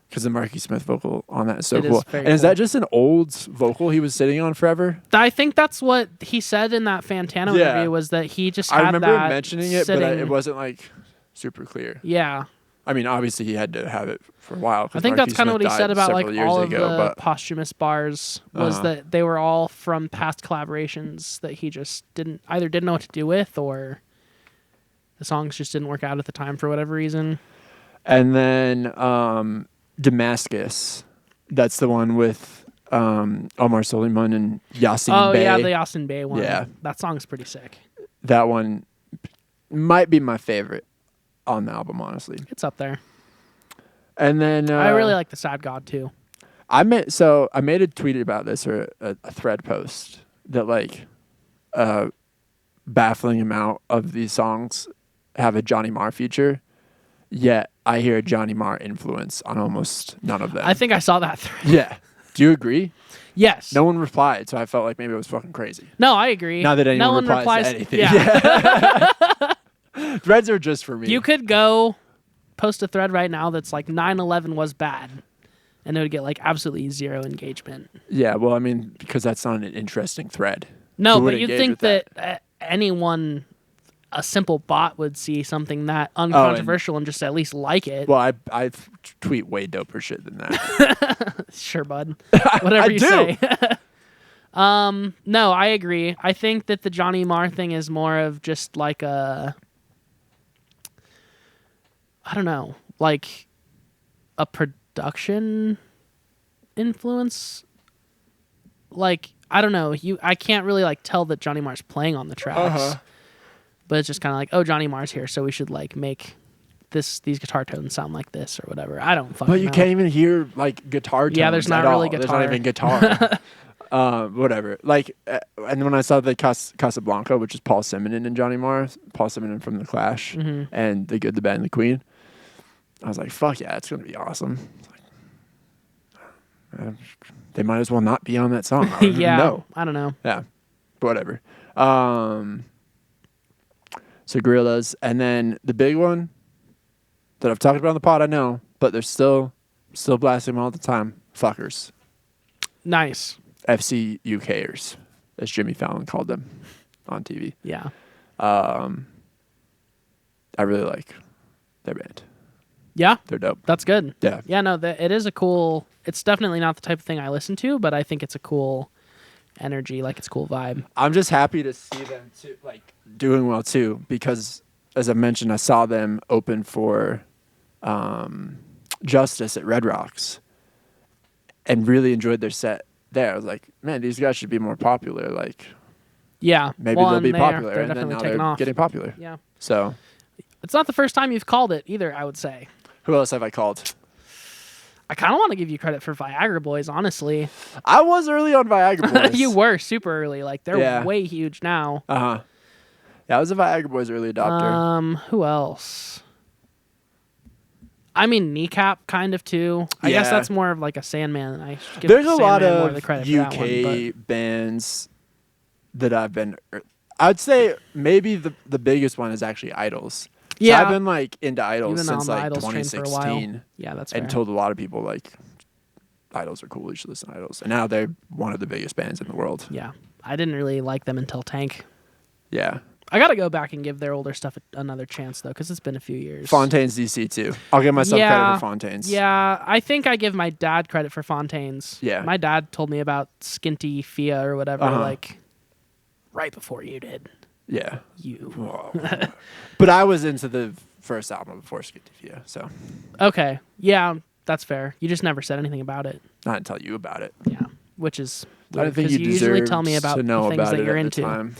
Because the Marky Smith vocal on that is so cool. Is that just an old vocal he was sitting on forever? I think that's what he said in that Fantano interview, was that he just had that. I remember him mentioning it, but it wasn't like super clear. Yeah. I mean, obviously he had to have it for a while. I think that's kind of what he said about like all of the but posthumous bars was that they were all from past collaborations that he just didn't know what to do with, or the songs just didn't work out at the time for whatever reason. And then Damascus, that's the one with Omar Suleiman and Yasin Bey. Oh yeah, the Yasin Bey one. Yeah, that song's pretty sick. That one might be my favorite on the album, honestly. It's up there. And then I really like The Sad God too. I made a tweet about this, or a thread post, that like baffling amount of these songs have a Johnny Marr feature, yet I hear a Johnny Marr influence on almost none of them. I think I saw that thread. Yeah. Do you agree? Yes. No one replied, so I felt like maybe it was fucking crazy. No, I agree. Not that anyone replies to anything. Yeah. Threads are just for me. You could go post a thread right now that's like 9/11 was bad, and it would get like absolutely 0 engagement. Yeah, well, I mean, because that's not an interesting thread. No, but you'd think that anyone, a simple bot, would see something that uncontroversial and just at least like it. Well, I tweet way doper shit than that. Sure, bud. Whatever you say. No, I agree. I think that the Johnny Marr thing is more of just like I don't know, like a production influence. Like, I don't know. I can't really like tell that Johnny Marr's playing on the tracks, but it's just kind of like, oh, Johnny Marr's here, so we should like make these guitar tones sound like this or whatever. I don't fucking But you know. can't even hear like guitar tones. Yeah, there's not at really all. guitar. There's not even guitar. Whatever. Like, and when I saw the Casablanca, which is Paul Simonon and Johnny Marr, Paul Simonon from The Clash, and The Good, the Bad, and the Queen, I was like, fuck yeah, it's gonna be awesome. They might as well not be on that song. I don't yeah, know. I don't know. Yeah, but whatever. So Gorillaz, and then the big one that I've talked about on the pod, I know, but they're still blasting them all the time. Fuckers. Nice. FC UKers, as Jimmy Fallon called them on TV. Yeah. I really like their band. Yeah. They're dope. That's good. Yeah. Yeah, no, it is a cool, it's definitely not the type of thing I listen to, but I think it's a cool energy, like it's a cool vibe. I'm just happy to see them too, like doing well too, because as I mentioned, I saw them open for Justice at Red Rocks and really enjoyed their set there. I was like, man, these guys should be more popular. Like, yeah, maybe they'll be popular, they're and then definitely now taking they're off. getting popular. Yeah. So, It's not the first time you've called it either, I would say. who else have I called? I kind of want to give you credit for Viagra Boys, honestly. I was early on Viagra Boys. You were super early. Like, they're Yeah. way huge now. Yeah, I was a Viagra Boys early adopter. Who else? I mean, Kneecap kind of too. I guess Yeah. that's more of like a Sandman. I give There's a Sandman lot more of the of credit for that UK one, bands that I've been. I'd say maybe the biggest one is actually Idols. So Yeah. I've been like into Idols Even on since the like Idols train for a while. 2016, yeah, that's fair. and told a lot of people like Idols are cool. You should listen to Idols, and now they're one of the biggest bands in the world. Yeah, I didn't really like them until Tank. Yeah, I got to go back and give their older stuff another chance though, because it's been a few years. Fontaines DC too. I'll give myself credit for Fontaines. Yeah, I think I give my dad credit for Fontaines. Yeah. My dad told me about Skinty Fia or whatever, like right before you did. Yeah. You. But I was into the first album before Schizophia, so Okay. Yeah, that's fair. You just never said anything about it. not until you about it. Yeah, which is I don't weird, think 'cause you usually deserve tell me about to know the things about that it you're at into. the time.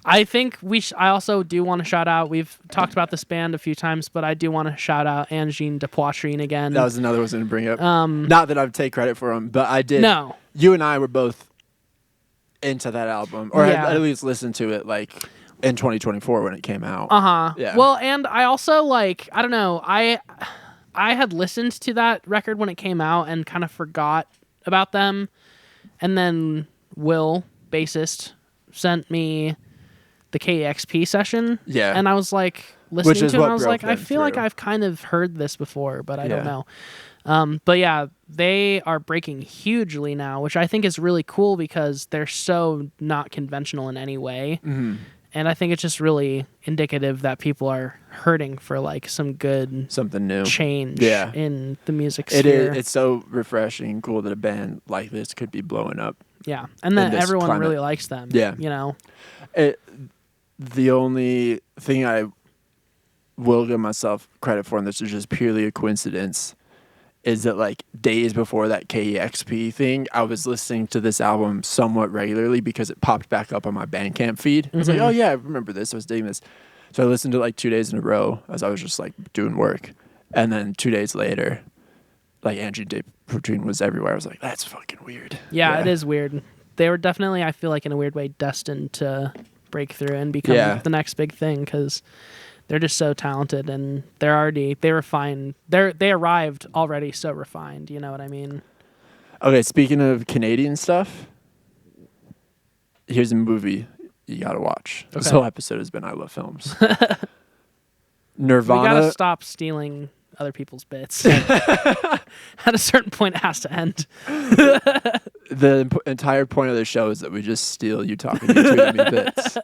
I think I also do want to shout out. We've talked about this band a few times, but I do want to shout out Angine de Poitrine again. That was another one I was going to bring up. Not that I would take credit for him, but I did. No. You and I were both into that album, or Yeah. at least listened to it like in 2024 when it came out. Yeah. Well, and I also like, I don't know, I had listened to that record when it came out and kind of forgot about them, and then Will, bassist, sent me the KEXP session. Yeah. And I was like listening is to it, and what I was broke like, I them feel like through. I've kind of heard this before, but I don't Yeah. know. But yeah, they are breaking hugely now, which I think is really cool because they're so not conventional in any way. Mm-hmm. And I think it's just really indicative that people are hurting for like some good Something new. change Yeah. in the music It sphere. is. It's so refreshing and cool that a band like this could be blowing up. Yeah. And that this everyone climate. really likes them. Yeah. You know? The only thing I will give myself credit for, and this is just purely a coincidence, is that like days before that KEXP thing, I was listening to this album somewhat regularly because it popped back up on my Bandcamp feed. I was like, oh yeah, I remember this. I was digging this. So I listened to it like 2 days in a row as I was just like doing work. And then 2 days later, like Angie de Poitrine was everywhere. I was like, that's fucking weird. Yeah, it is weird. They were definitely, I feel like in a weird way, destined to break through and become the next big thing because they're just so talented and they refined. They arrived already so refined. You know what I mean? Okay, speaking of Canadian stuff, here's a movie you gotta watch. This whole episode has been I Love Films. Nirvana. We gotta stop stealing other people's bits. At a certain point, it has to end. The entire point of the show is that we just steal you talking to me bits.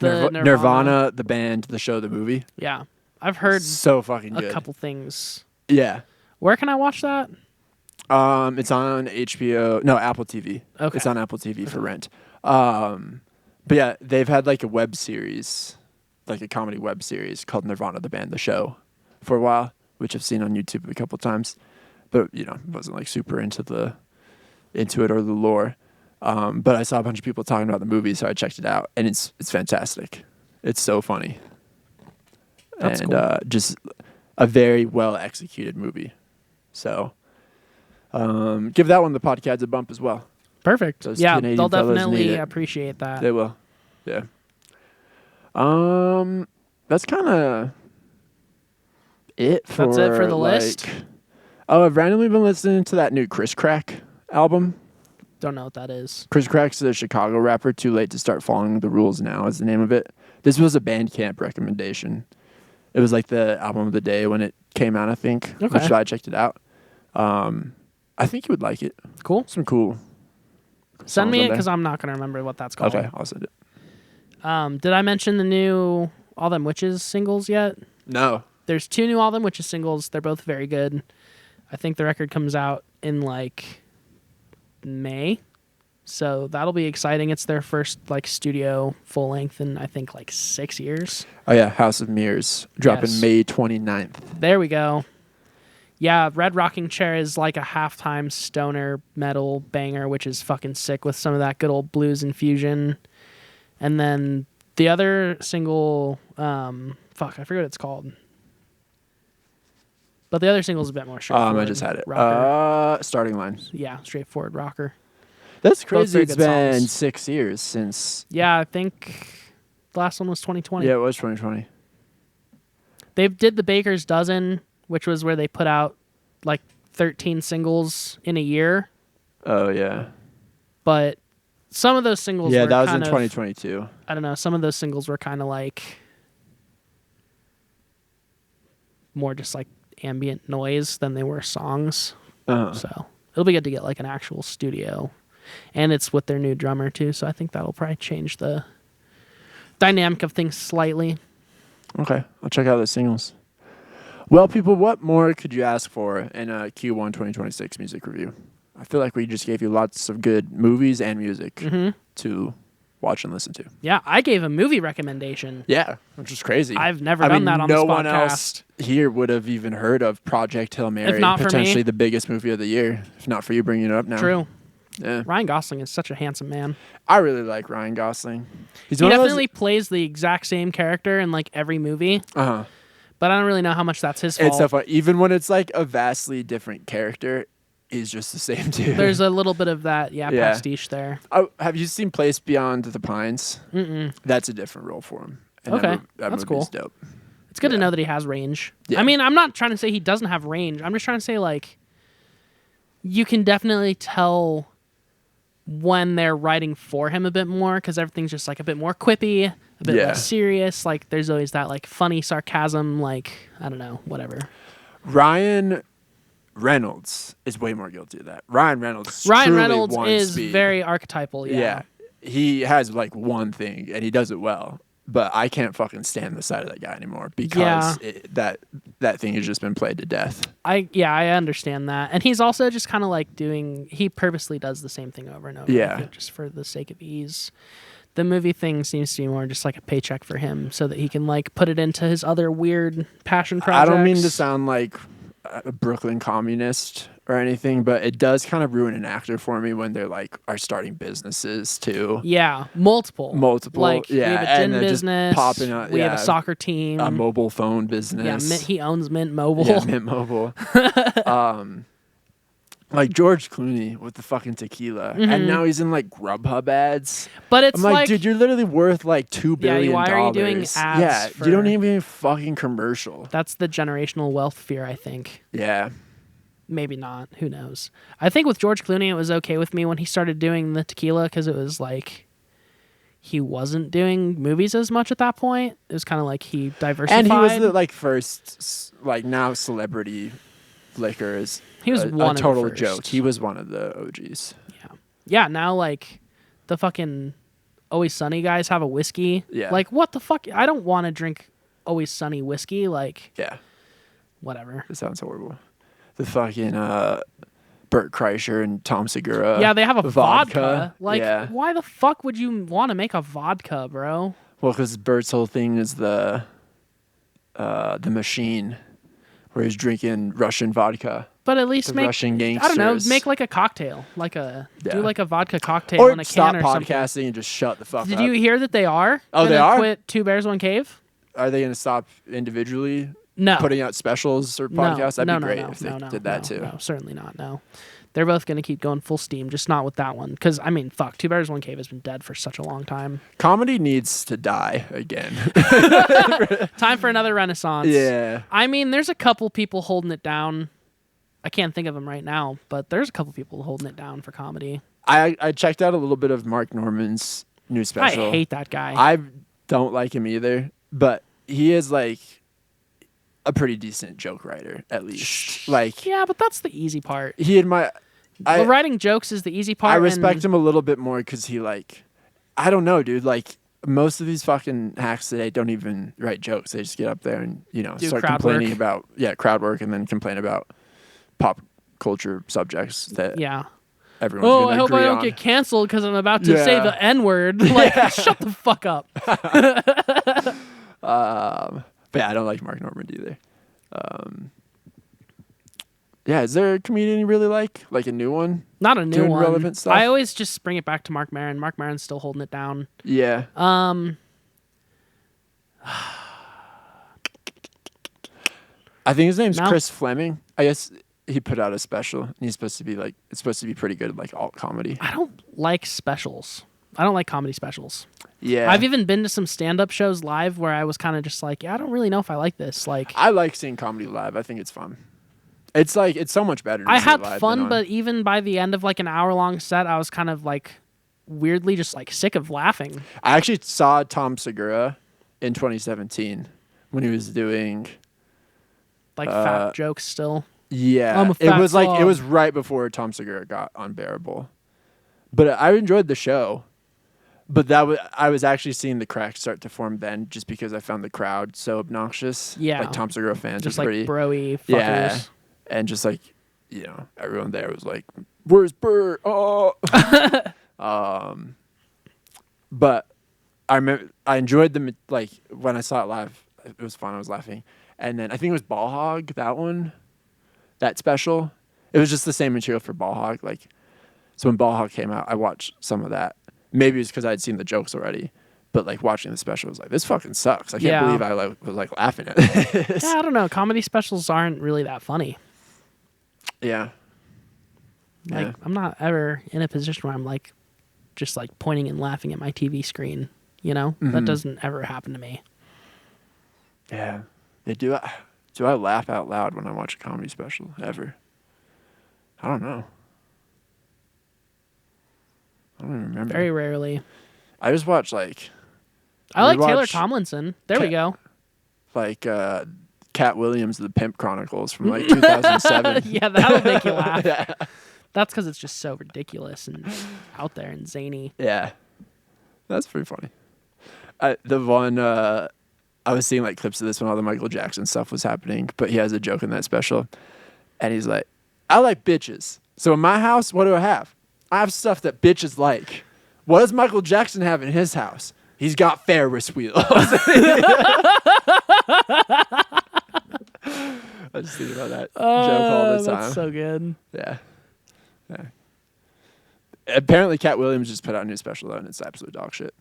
Nirvana, the band, the show, the movie. Yeah, I've heard So fucking good. a couple things. Yeah. Where can I watch that? It's on HBO. No, Apple TV. Okay. It's on Apple TV for rent. But yeah, they've had like a web series, like a comedy web series called Nirvana, the band, the show, for a while, which I've seen on YouTube a couple times. But you know, wasn't like super into it or the lore. But I saw a bunch of people talking about the movie, so I checked it out, and it's fantastic. It's so funny. That's and cool. just a very well executed movie. So give that one the podcads a bump as well. Perfect. Those Yeah, Canadian they'll fellas definitely need it. appreciate that. They will. Yeah. That's kind of it for That's it for the list? Oh, I've randomly been listening to that new Chris Crack album. Don't know what that is. Chris Crack's a Chicago rapper. Too Late to Start Following the Rules Now is the name of it. This was a Bandcamp recommendation. It was like the album of the day when it came out, I think. Okay. Which I checked it out. I think you would like it. Cool. Some cool. Send me songs it on because there. I'm not going to remember what that's called. Okay, I'll send it. Did I mention the new All Them Witches singles yet? No. There's 2 new All Them Witches singles. They're both very good. I think the record comes out in like May. So that'll be exciting. It's their first like studio full length in I think like 6 years. Oh yeah, House of Mirrors dropping Yes. May 29th. There we go. Yeah, Red Rocking Chair is like a halftime stoner metal banger, which is fucking sick with some of that good old blues infusion. And then the other single, I forget what it's called. But the other single is a bit more straightforward. I just had it. Rocker. Starting line. Yeah, straightforward rocker. That's Both crazy. very It's good been songs. 6 years since. Yeah, I think the last one was 2020. Yeah, it was 2020. They did the Baker's Dozen, which was where they put out like 13 singles in a year. Oh yeah. But some of those singles Yeah, were that was in kind of, 2022. I don't know, some of those singles were kind of like more just like ambient noise than they were songs. Uh-huh. So it'll be good to get like an actual studio. And it's with their new drummer too, so I think that'll probably change the dynamic of things slightly. Okay, I'll check out those singles. Well, people, what more could you ask for in a Q1 2026 music review? I feel like we just gave you lots of good movies and music to watch and listen to. Yeah, I gave a movie recommendation. Yeah, which is crazy. I've never done that on no this one podcast. else here would have even heard of Project Hail Mary, If not for me. potentially the biggest movie of the year. If not for you bringing it up now. True. Yeah. Ryan Gosling is such a handsome man. I really like Ryan Gosling. He's He one definitely plays the exact same character in like every movie, Uh-huh. but I don't really know how much that's his fault. It's so fun. Even when it's like a vastly different character, he's just the same dude. There's a little bit of that, Yeah. pastiche there. Oh, have you seen Place Beyond the Pines? Mm-mm. That's a different role for him. And Okay, that that's movie's cool. dope. It's good to Yeah. know that he has range. Yeah. I mean, I'm not trying to say he doesn't have range. I'm just trying to say like you can definitely tell when they're writing for him a bit more because everything's just like a bit more quippy, a bit Yeah. less serious. Like there's always that like funny sarcasm, like I don't know, whatever. Ryan Reynolds is way more guilty of that. Ryan Reynolds truly is speed. very archetypal. Yeah. He has like one thing and he does it well. But I can't fucking stand the side of that guy anymore because that thing has just been played to death. I understand that. And he's also just kind of like he purposely does the same thing over and over. Yeah. I think, just for the sake of ease. The movie thing seems to be more just like a paycheck for him so that he can like put it into his other weird passion projects. I don't mean to sound like a Brooklyn communist or anything, but it does kind of ruin an actor for me when they're like are starting businesses too. Yeah, multiple. Yeah, Like we have a gin and they're just business. popping up, we have yeah, a soccer team. a mobile phone yeah, business. He owns Mint Mobile. Yeah, Mint Mobile. Like George Clooney with the fucking tequila, and now he's in like Grubhub ads. But it's I'm like, dude, you're literally worth like $2 billion. why are you doing ads Yeah, for- you don't need a fucking commercial. that's the generational wealth fear, I think. Yeah, Maybe not. Who knows? I think with George Clooney, it was okay with me when he started doing the tequila because it was like he wasn't doing movies as much at that point. It was kind of like he diversified. and he was the like first like now celebrity liquor is He was a one of the total first. joke. He was one of the OGs. Yeah, now like the fucking Always Sunny guys have a whiskey. Yeah. Like what the fuck? I don't want to drink Always Sunny whiskey. Like Yeah, whatever. it sounds horrible. The fucking Bert Kreischer and Tom Segura. Yeah, they have a vodka. Like yeah. why the fuck would you want to make a vodka, bro? Well, because Bert's whole thing is the machine, where he's drinking Russian vodka. But at least The make Russian I don't know, gangsters. make like a cocktail, like a Yeah. do like a vodka cocktail Or in a stop can or something. podcasting and just shut the fuck Did up. you hear that they are? Oh, they gonna are? Quit Two Bears One Cave. are they going to stop individually No. putting out specials or podcasts? That'd be great if they did that too. No, certainly not. No. They're both going to keep going full steam, just not with that one. Because, I mean, fuck, Two Bears, One Cave has been dead for such a long time. Comedy needs to die again. Time for another renaissance. Yeah. I mean, there's a couple people holding it down. I can't think of them right now, but there's a couple people holding it down for comedy. I checked out a little bit of Mark Norman's new special. I hate that guy. I don't like him either, but he is like a pretty decent joke writer, at least. Like, yeah, but that's the easy part. Writing jokes is the easy part. I respect him a little bit more because he I don't know, dude. Like most of these fucking hacks today don't even write jokes. They just get up there and start complaining about crowd work and then complain about pop culture subjects that everyone's gonna I hope agree I don't on. get canceled because I'm about to say the N-word. Like, shut the fuck up. But yeah, I don't like Mark Norman either. Is there a comedian you really like a new one? Not a new doing one. Relevant stuff? I always just bring it back to Mark Maron. Mark Maron's still holding it down. Yeah. I think his name's Chris Fleming. I guess he put out a special, and he's supposed to be it's supposed to be pretty good at alt comedy. I don't like specials. I don't like comedy specials. Yeah. I've even been to some stand-up shows live where I was kind of just like, I don't really know if I like this. Like, I like seeing comedy live. I think it's fun. It's so much better. I had fun, but even by the end of an hour-long set, I was kind of weirdly just sick of laughing. I actually saw Tom Segura in 2017 when he was doing fat jokes still. Yeah, I'm a fat it was frog. it was right before Tom Segura got unbearable, but I enjoyed the show. But I was actually seeing the cracks start to form then, just because I found the crowd so obnoxious. Yeah, Tom Segura fans just are pretty broy fuckers. Yeah, and just everyone there was like, "Where's Bert?" Oh, but I remember I enjoyed them when I saw it live. It was fun. I was laughing, and then I think it was Ball Hog, that special. It was just the same material for Ball Hog. So when Ball Hog came out, I watched some of that. Maybe it's because I'd seen the jokes already, but watching the special was this fucking sucks. I can't believe I was laughing at this. Yeah, I don't know. Comedy specials aren't really that funny. Yeah. I'm not ever in a position where I'm just pointing and laughing at my TV screen. That doesn't ever happen to me. Yeah. Do I laugh out loud when I watch a comedy special ever? I don't know. I don't even remember. Very rarely. I just watch I like Taylor Tomlinson. There we go. Cat Williams, The Pimp Chronicles from 2007. Yeah, that'll make you laugh. Yeah. That's because it's just so ridiculous and out there and zany. Yeah. That's pretty funny. The one, I was seeing clips of this when all the Michael Jackson stuff was happening, but he has a joke in that special. And he's like, I like bitches. So in my house, what do I have? I have stuff that bitches like. What does Michael Jackson have in his house? He's got Ferris wheels. I just think about that joke all the time. That's so good. Yeah. Apparently, Cat Williams just put out a new special, though, and it's absolute dog shit.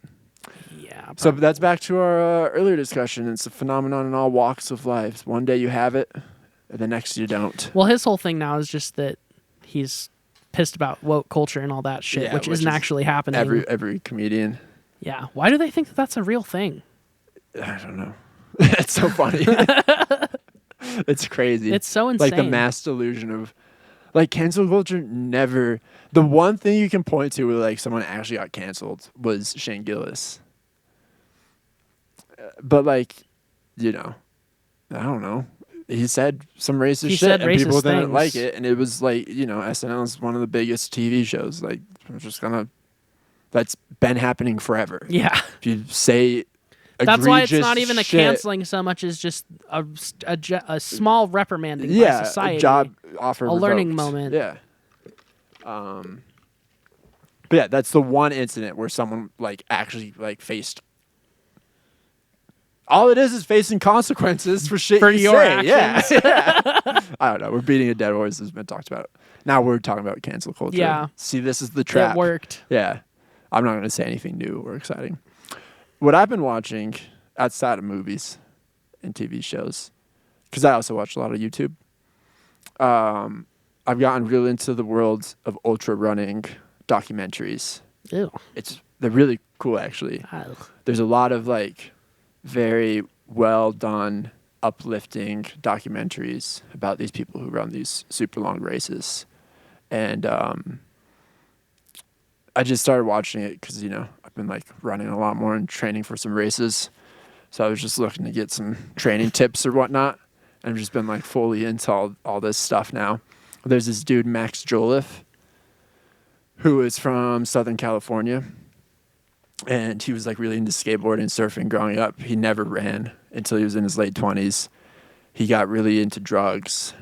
Yeah. Probably. So that's back to our earlier discussion. It's a phenomenon in all walks of life. One day you have it, and the next you don't. Well, his whole thing now is just that he's pissed about woke culture and all that shit, which isn't actually happening. Every comedian. Yeah. Why do they think that that's a real thing? I don't know. It's so funny. It's crazy. It's so insane. The mass delusion of cancel culture never. The one thing you can point to where someone actually got canceled was Shane Gillis. But I don't know. He said some racist shit and people didn't like it, and it was SNL is one of the biggest TV shows. That's been happening forever. Yeah. If you say that's why it's not even shit, a canceling so much as just a small reprimanding by society. A job offer, a learning moment. Yeah. But yeah, that's the one incident where someone actually faced. All it is facing consequences for shit for you your say. actions. Yeah. I don't know. We're beating a dead horse. Has been talked about. Now we're talking about cancel culture. Yeah. See, this is the trap. It worked. Yeah. I'm not going to say anything new or exciting. What I've been watching outside of movies and TV shows. Because I also watch a lot of YouTube. I've gotten real into the world of ultra running documentaries. Ew. They're really cool, actually. There's a lot of like very well done, uplifting documentaries about these people who run these super long races. And I just started watching it because, I've been like running a lot more and training for some races. So I was just looking to get some training tips or whatnot. And I've just been like fully into all this stuff now. There's this dude, Max Jolliffe, who is from Southern California. And he was like really into skateboarding and surfing growing up. He never ran until he was in his late 20s. He got really into drugs.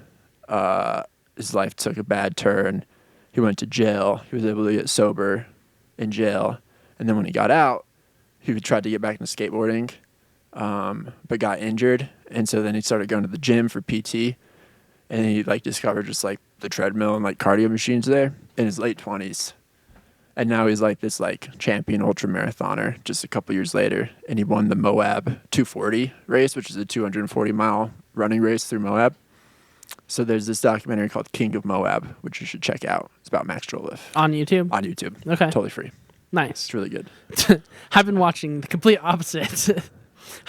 His life took a bad turn. He went to jail. He was able to get sober in jail. And then when he got out, he tried to get back into skateboarding, but got injured. And so then he started going to the gym for PT. And he like discovered just like the treadmill and like cardio machines there in his late 20s. And now he's like this like champion ultra marathoner just a couple years later. And he won the Moab 240 race, which is a 240-mile running race through Moab. So there's this documentary called King of Moab, which you should check out. It's about Max Jolliffe. On YouTube? On YouTube. Okay. Totally free. Nice. It's really good. I've been watching the complete opposite.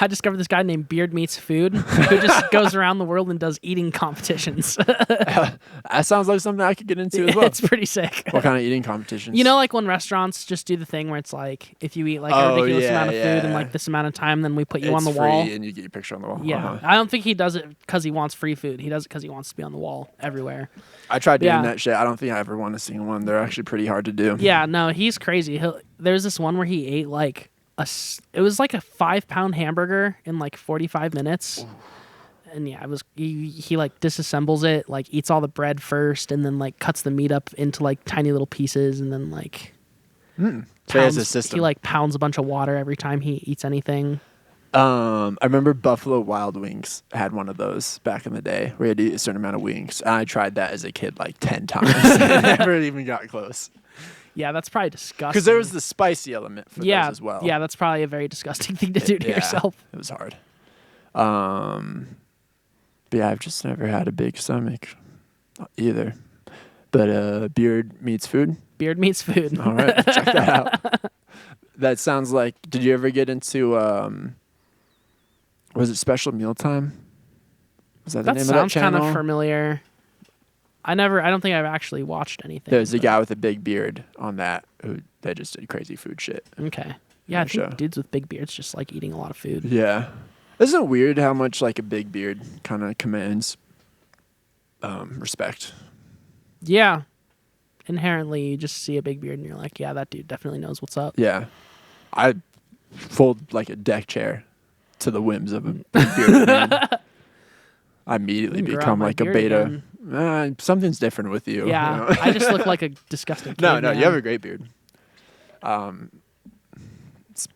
I discovered this guy named Beard Meets Food who just goes around the world and does eating competitions. That sounds like something I could get into as well. It's pretty sick. What kind of eating competitions? Like when restaurants just do the thing where it's like, if you eat like a ridiculous amount of food in like this amount of time, then we put you on the wall. Free and you get your picture on the wall. Yeah. I don't think he does it because he wants free food. He does it because he wants to be on the wall everywhere. I tried doing that shit. I don't think I ever won a single one. They're actually pretty hard to do. Yeah, no, he's crazy. There's this one where he ate like it was like a 5-pound hamburger in like 45 minutes. Ooh. And yeah, it was he like disassembles it, like eats all the bread first, and then like cuts the meat up into like tiny little pieces, and then like so he has a system. He like pounds a bunch of water every time he eats anything. I remember Buffalo Wild Wings had one of those back in the day where you had to eat a certain amount of wings. And I tried that as a kid like 10 times. I never even got close. Yeah, that's probably disgusting. Because there was the spicy element for those as well. Yeah, that's probably a very disgusting thing to do to yourself. It was hard. But yeah, I've just never had a big stomach either. But Beard Meets Food? Beard Meets Food. All right, check that out. That sounds like, did you ever get into, was it Special Mealtime? Was that the name of that channel? That sounds kind of familiar. I don't think I've actually watched anything. There's a guy with a big beard on that that just did crazy food shit. Okay. Yeah, I think dudes with big beards just like eating a lot of food. Yeah. Isn't it weird how much like a big beard kind of commands respect? Yeah. Inherently, you just see a big beard and you're like, yeah, that dude definitely knows what's up. Yeah. I fold like a deck chair to the whims of a big bearded man. I immediately become like a beta. Something's different with you. Yeah, I just look like a disgusting kid. No, you have a great beard.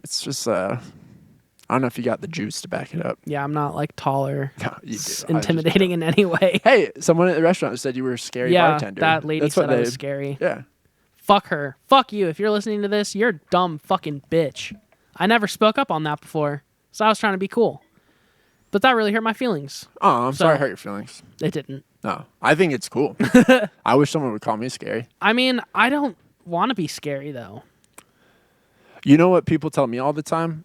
It's just I don't know if you got the juice to back it up. Yeah, I'm not like taller. No, you do. Intimidating in any way. Hey, someone at the restaurant said you were a scary bartender. Yeah, that lady said I was scary. Yeah. Fuck her. Fuck you. If you're listening to this, you're a dumb fucking bitch. I never spoke up on that before, so I was trying to be cool. But that really hurt my feelings. Oh, I'm sorry I hurt your feelings. It didn't. No, I think it's cool. I wish someone would call me scary. I mean, I don't want to be scary, though. You know what people tell me all the time?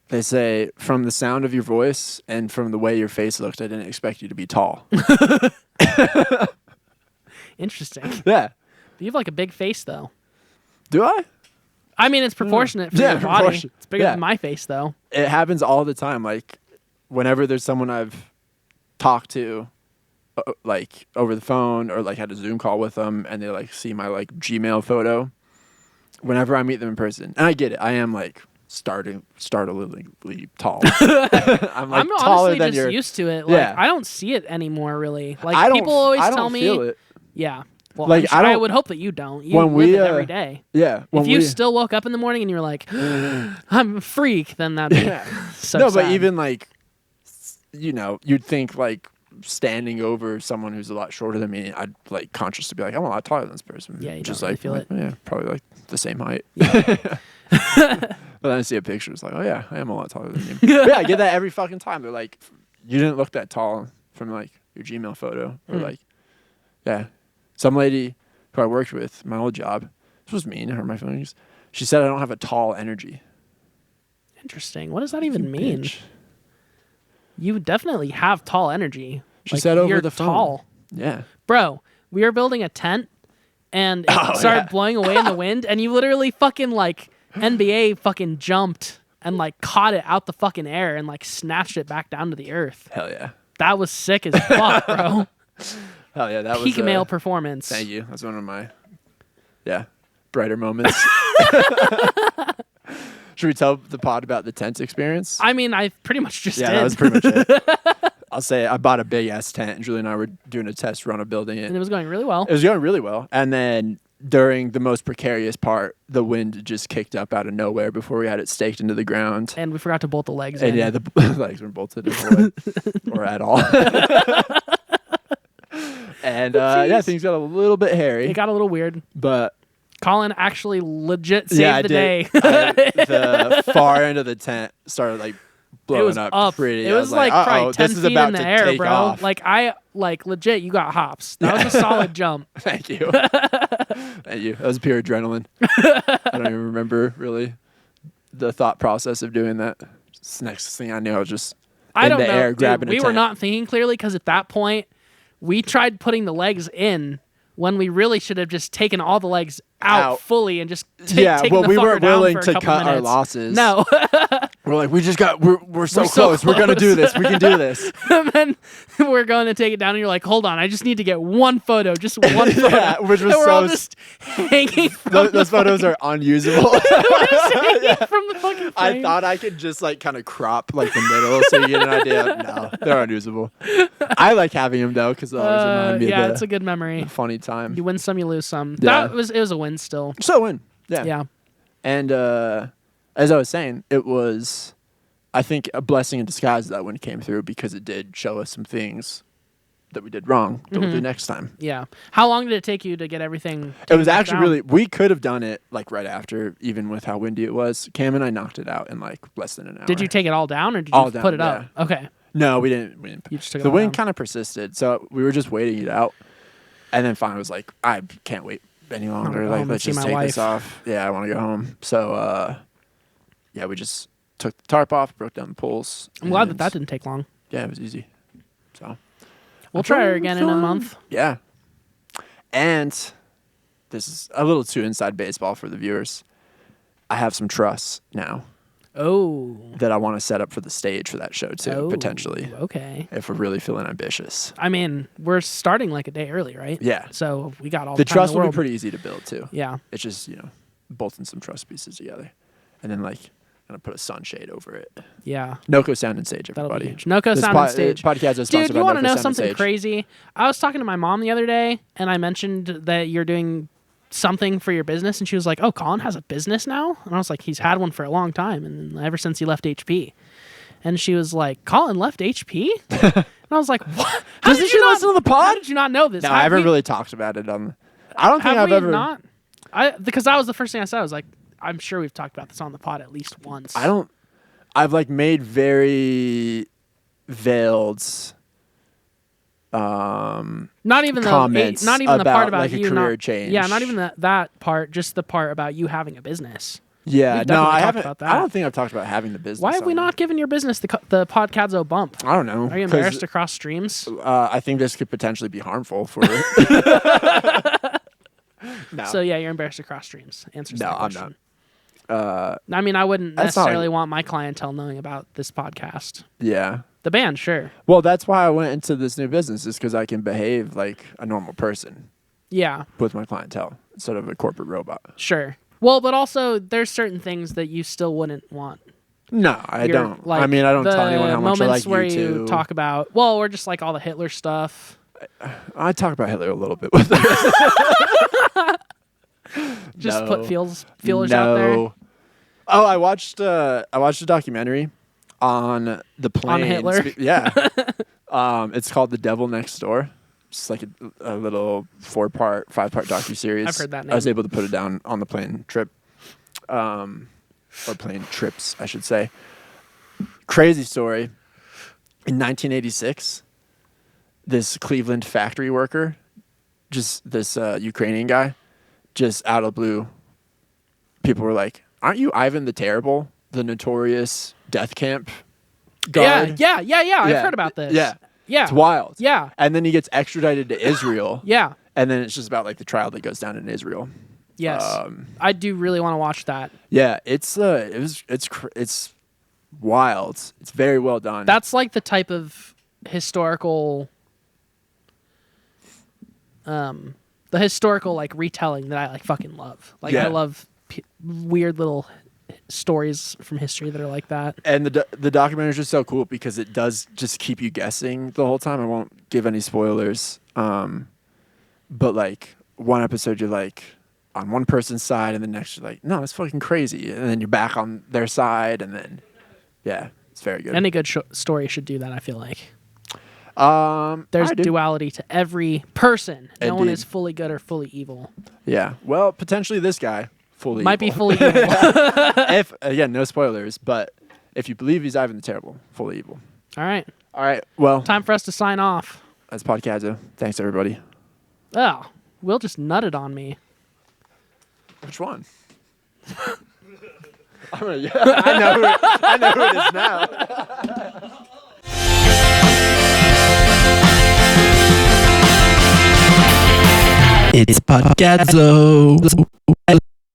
They say, from the sound of your voice and from the way your face looked, I didn't expect you to be tall. Interesting. Yeah. You have like a big face, though. Do I? I mean, it's proportionate for your body. It's bigger than my face, though. It happens all the time. Like, whenever there's someone I've talked to, like, over the phone or, like, had a Zoom call with them and they, like, see my, like, Gmail photo, whenever I meet them in person, and I get it, I am, like, startlingly tall. I'm honestly just used to it. Like, I don't see it anymore, really. Like, people always tell me. Feel it. Yeah. Well, like, I would hope that you don't. You live it every day. Yeah. If you still woke up in the morning and you're like, I'm a freak, then that'd be so sad. But even like, you'd think like standing over someone who's a lot shorter than me, I'd like consciously be like, I'm a lot taller than this person. Yeah, you just don't really like feel it. Yeah, probably like the same height. Yeah. But then I see a picture. It's like, oh yeah, I am a lot taller than you. But yeah, I get that every fucking time. They're like, you didn't look that tall from like your Gmail photo, or like, yeah, some lady who I worked with my old job. This was mean. Her my phone. She said I don't have a tall energy. Interesting. What does that even mean? Bitch. You definitely have tall energy. She said over the phone. Tall. Yeah, bro. We were building a tent, and it started blowing away in the wind, and you literally fucking like NBA fucking jumped and like caught it out the fucking air and like snatched it back down to the earth. Hell yeah. That was sick as fuck, bro. Hell yeah, that peak was male performance. Thank you. That's one of my brighter moments. Should we tell the pod about the tent experience? I mean, I pretty much just did. Yeah, that was pretty much it. I'll say I bought a big ass tent, and Julie and I were doing a test run of building it. And it was going really well. It was going really well. And then during the most precarious part, the wind just kicked up out of nowhere before we had it staked into the ground. And we forgot to bolt the legs in. And yeah, the legs weren't bolted or at all. And yeah, things got a little bit hairy. It got a little weird. But Colin actually legit saved the day. The far end of the tent started like blowing up pretty. It was like probably 10 feet in the air, bro. Off. Like legit, you got hops. That was a solid jump. Thank you. Thank you. That was pure adrenaline. I don't even remember really the thought process of doing that. Just next thing I knew, I was just in the air grabbing a tent. We were not thinking clearly because at that point, we tried putting the legs in when we really should have just taken all the legs out fully and just taken the we fucker weren't down willing for a to couple cut our minutes. losses. No. We're like, we're so close. We're going to do this. We can do this. And then we're going to take it down, and you're like, hold on, I just need to get one photo, just one photo. Yeah, which was and we're all just hanging from those photos are unusable. we're just hanging from the fucking frame. I thought I could just like kind of crop like the middle so you get an idea. No, they're unusable. I like having them though because they always remind me of it's a good memory. Funny time. You win some, you lose some. Yeah. It was a win still. So win. Yeah. Yeah. And as I was saying, it was, I think, a blessing in disguise that one came through because it did show us some things that we did wrong that we'll do next time. Yeah. How long did it take you to get everything? It was actually really, we could have done it like right after, even with how windy it was. Cam and I knocked it out in like less than an hour. Did you take it all down or did you put it up? Okay. No, we didn't. You just took it the all wind down. kind of persisted, so we were just waiting it out. And then finally was like, I can't wait any longer. Like, let's just take this off. Yeah, I want to go home. So, yeah, we just took the tarp off, broke down the poles. I'm glad that didn't take long. Yeah, it was easy. So we'll try her again in a month. Yeah. And this is a little too inside baseball for the viewers. I have some trusts now. Oh. That I want to set up for the stage for that show too, potentially. Okay. If we're really feeling ambitious. I mean, we're starting like a day early, right? Yeah. So we got all the time truss in the will world. be pretty easy to build too. Yeah. It's just, bolting some truss pieces together. And then like I'm gonna put a sunshade over it. Yeah. Noco Sound and Stage, everybody. That'll be huge. Noco Sound and Stage. Podcadzo is sponsored Dude, you want to know something crazy? I was talking to my mom the other day, and I mentioned that you're doing something for your business, and she was like, "Oh, Colin has a business now?" And I was like, "He's had one for a long time, and ever since he left HP." And she was like, "Colin left HP?" And I was like, "What? Doesn't she listen to the pod? How did you not know this?" No, I haven't really talked about it. I don't think I've ever. Not? Because that was the first thing I said. I was like, "I'm sure we've talked about this on the pod at least once." I've like made very veiled. Not even comments not even the part about like you a career not, change. Yeah, not even that part. Just the part about you having a business. Yeah, We've no, I definitely talked haven't. about that. I don't think I've talked about having the business. Why have we not given your business the podcadzo bump? I don't know. Are you embarrassed to cross streams? I think this could potentially be harmful for it. No. So yeah, you're embarrassed to cross streams. Answers that question. I'm not. I mean, I wouldn't necessarily want my clientele knowing about this podcast. Yeah. The band, sure. Well, that's why I went into this new business, is because I can behave like a normal person. Yeah. With my clientele instead of a corporate robot. Sure. Well, but also there's certain things that you still wouldn't want. No, I don't. Like, I mean, I don't tell anyone how much I like where you you talk about, or just like all the Hitler stuff. I talk about Hitler a little bit with them. Just put feelers out there. Oh, I watched a documentary on the plane. On Hitler? Yeah. It's called The Devil Next Door. It's like a little 5-part docuseries. I've heard that name. I was able to put it down on the plane trip. or plane trips, I should say. Crazy story. In 1986, this Cleveland factory worker, just this Ukrainian guy, just out of the blue, people were like, "Aren't you Ivan the Terrible, the notorious death camp guard?" Yeah. I've heard about this. Yeah. Yeah. It's wild. Yeah. And then he gets extradited to Israel. Yeah. And then it's just about like the trial that goes down in Israel. Yes. I do really want to watch that. Yeah, it's wild. It's very well done. That's like the type of historical the historical like retelling that I like fucking love. Like I love weird little stories from history that are like that. And the documentary is just so cool because it does just keep you guessing the whole time. I won't give any spoilers. But like one episode you're like on one person's side and the next you're like, no, it's fucking crazy. And then you're back on their side and then yeah, it's very good. Any good story should do that, I feel like. There's I do. duality to every person. No one Indeed. is fully good or fully evil. Yeah. Well, potentially this guy fully Might be evil. fully evil. If again, no spoilers, but if you believe he's Ivan the Terrible, fully evil. All right. Well, Time for us to sign off. that's podcadzo. Thanks everybody. Oh, Will just nutted on me. Which one? I know who it is now. It's podcadzo.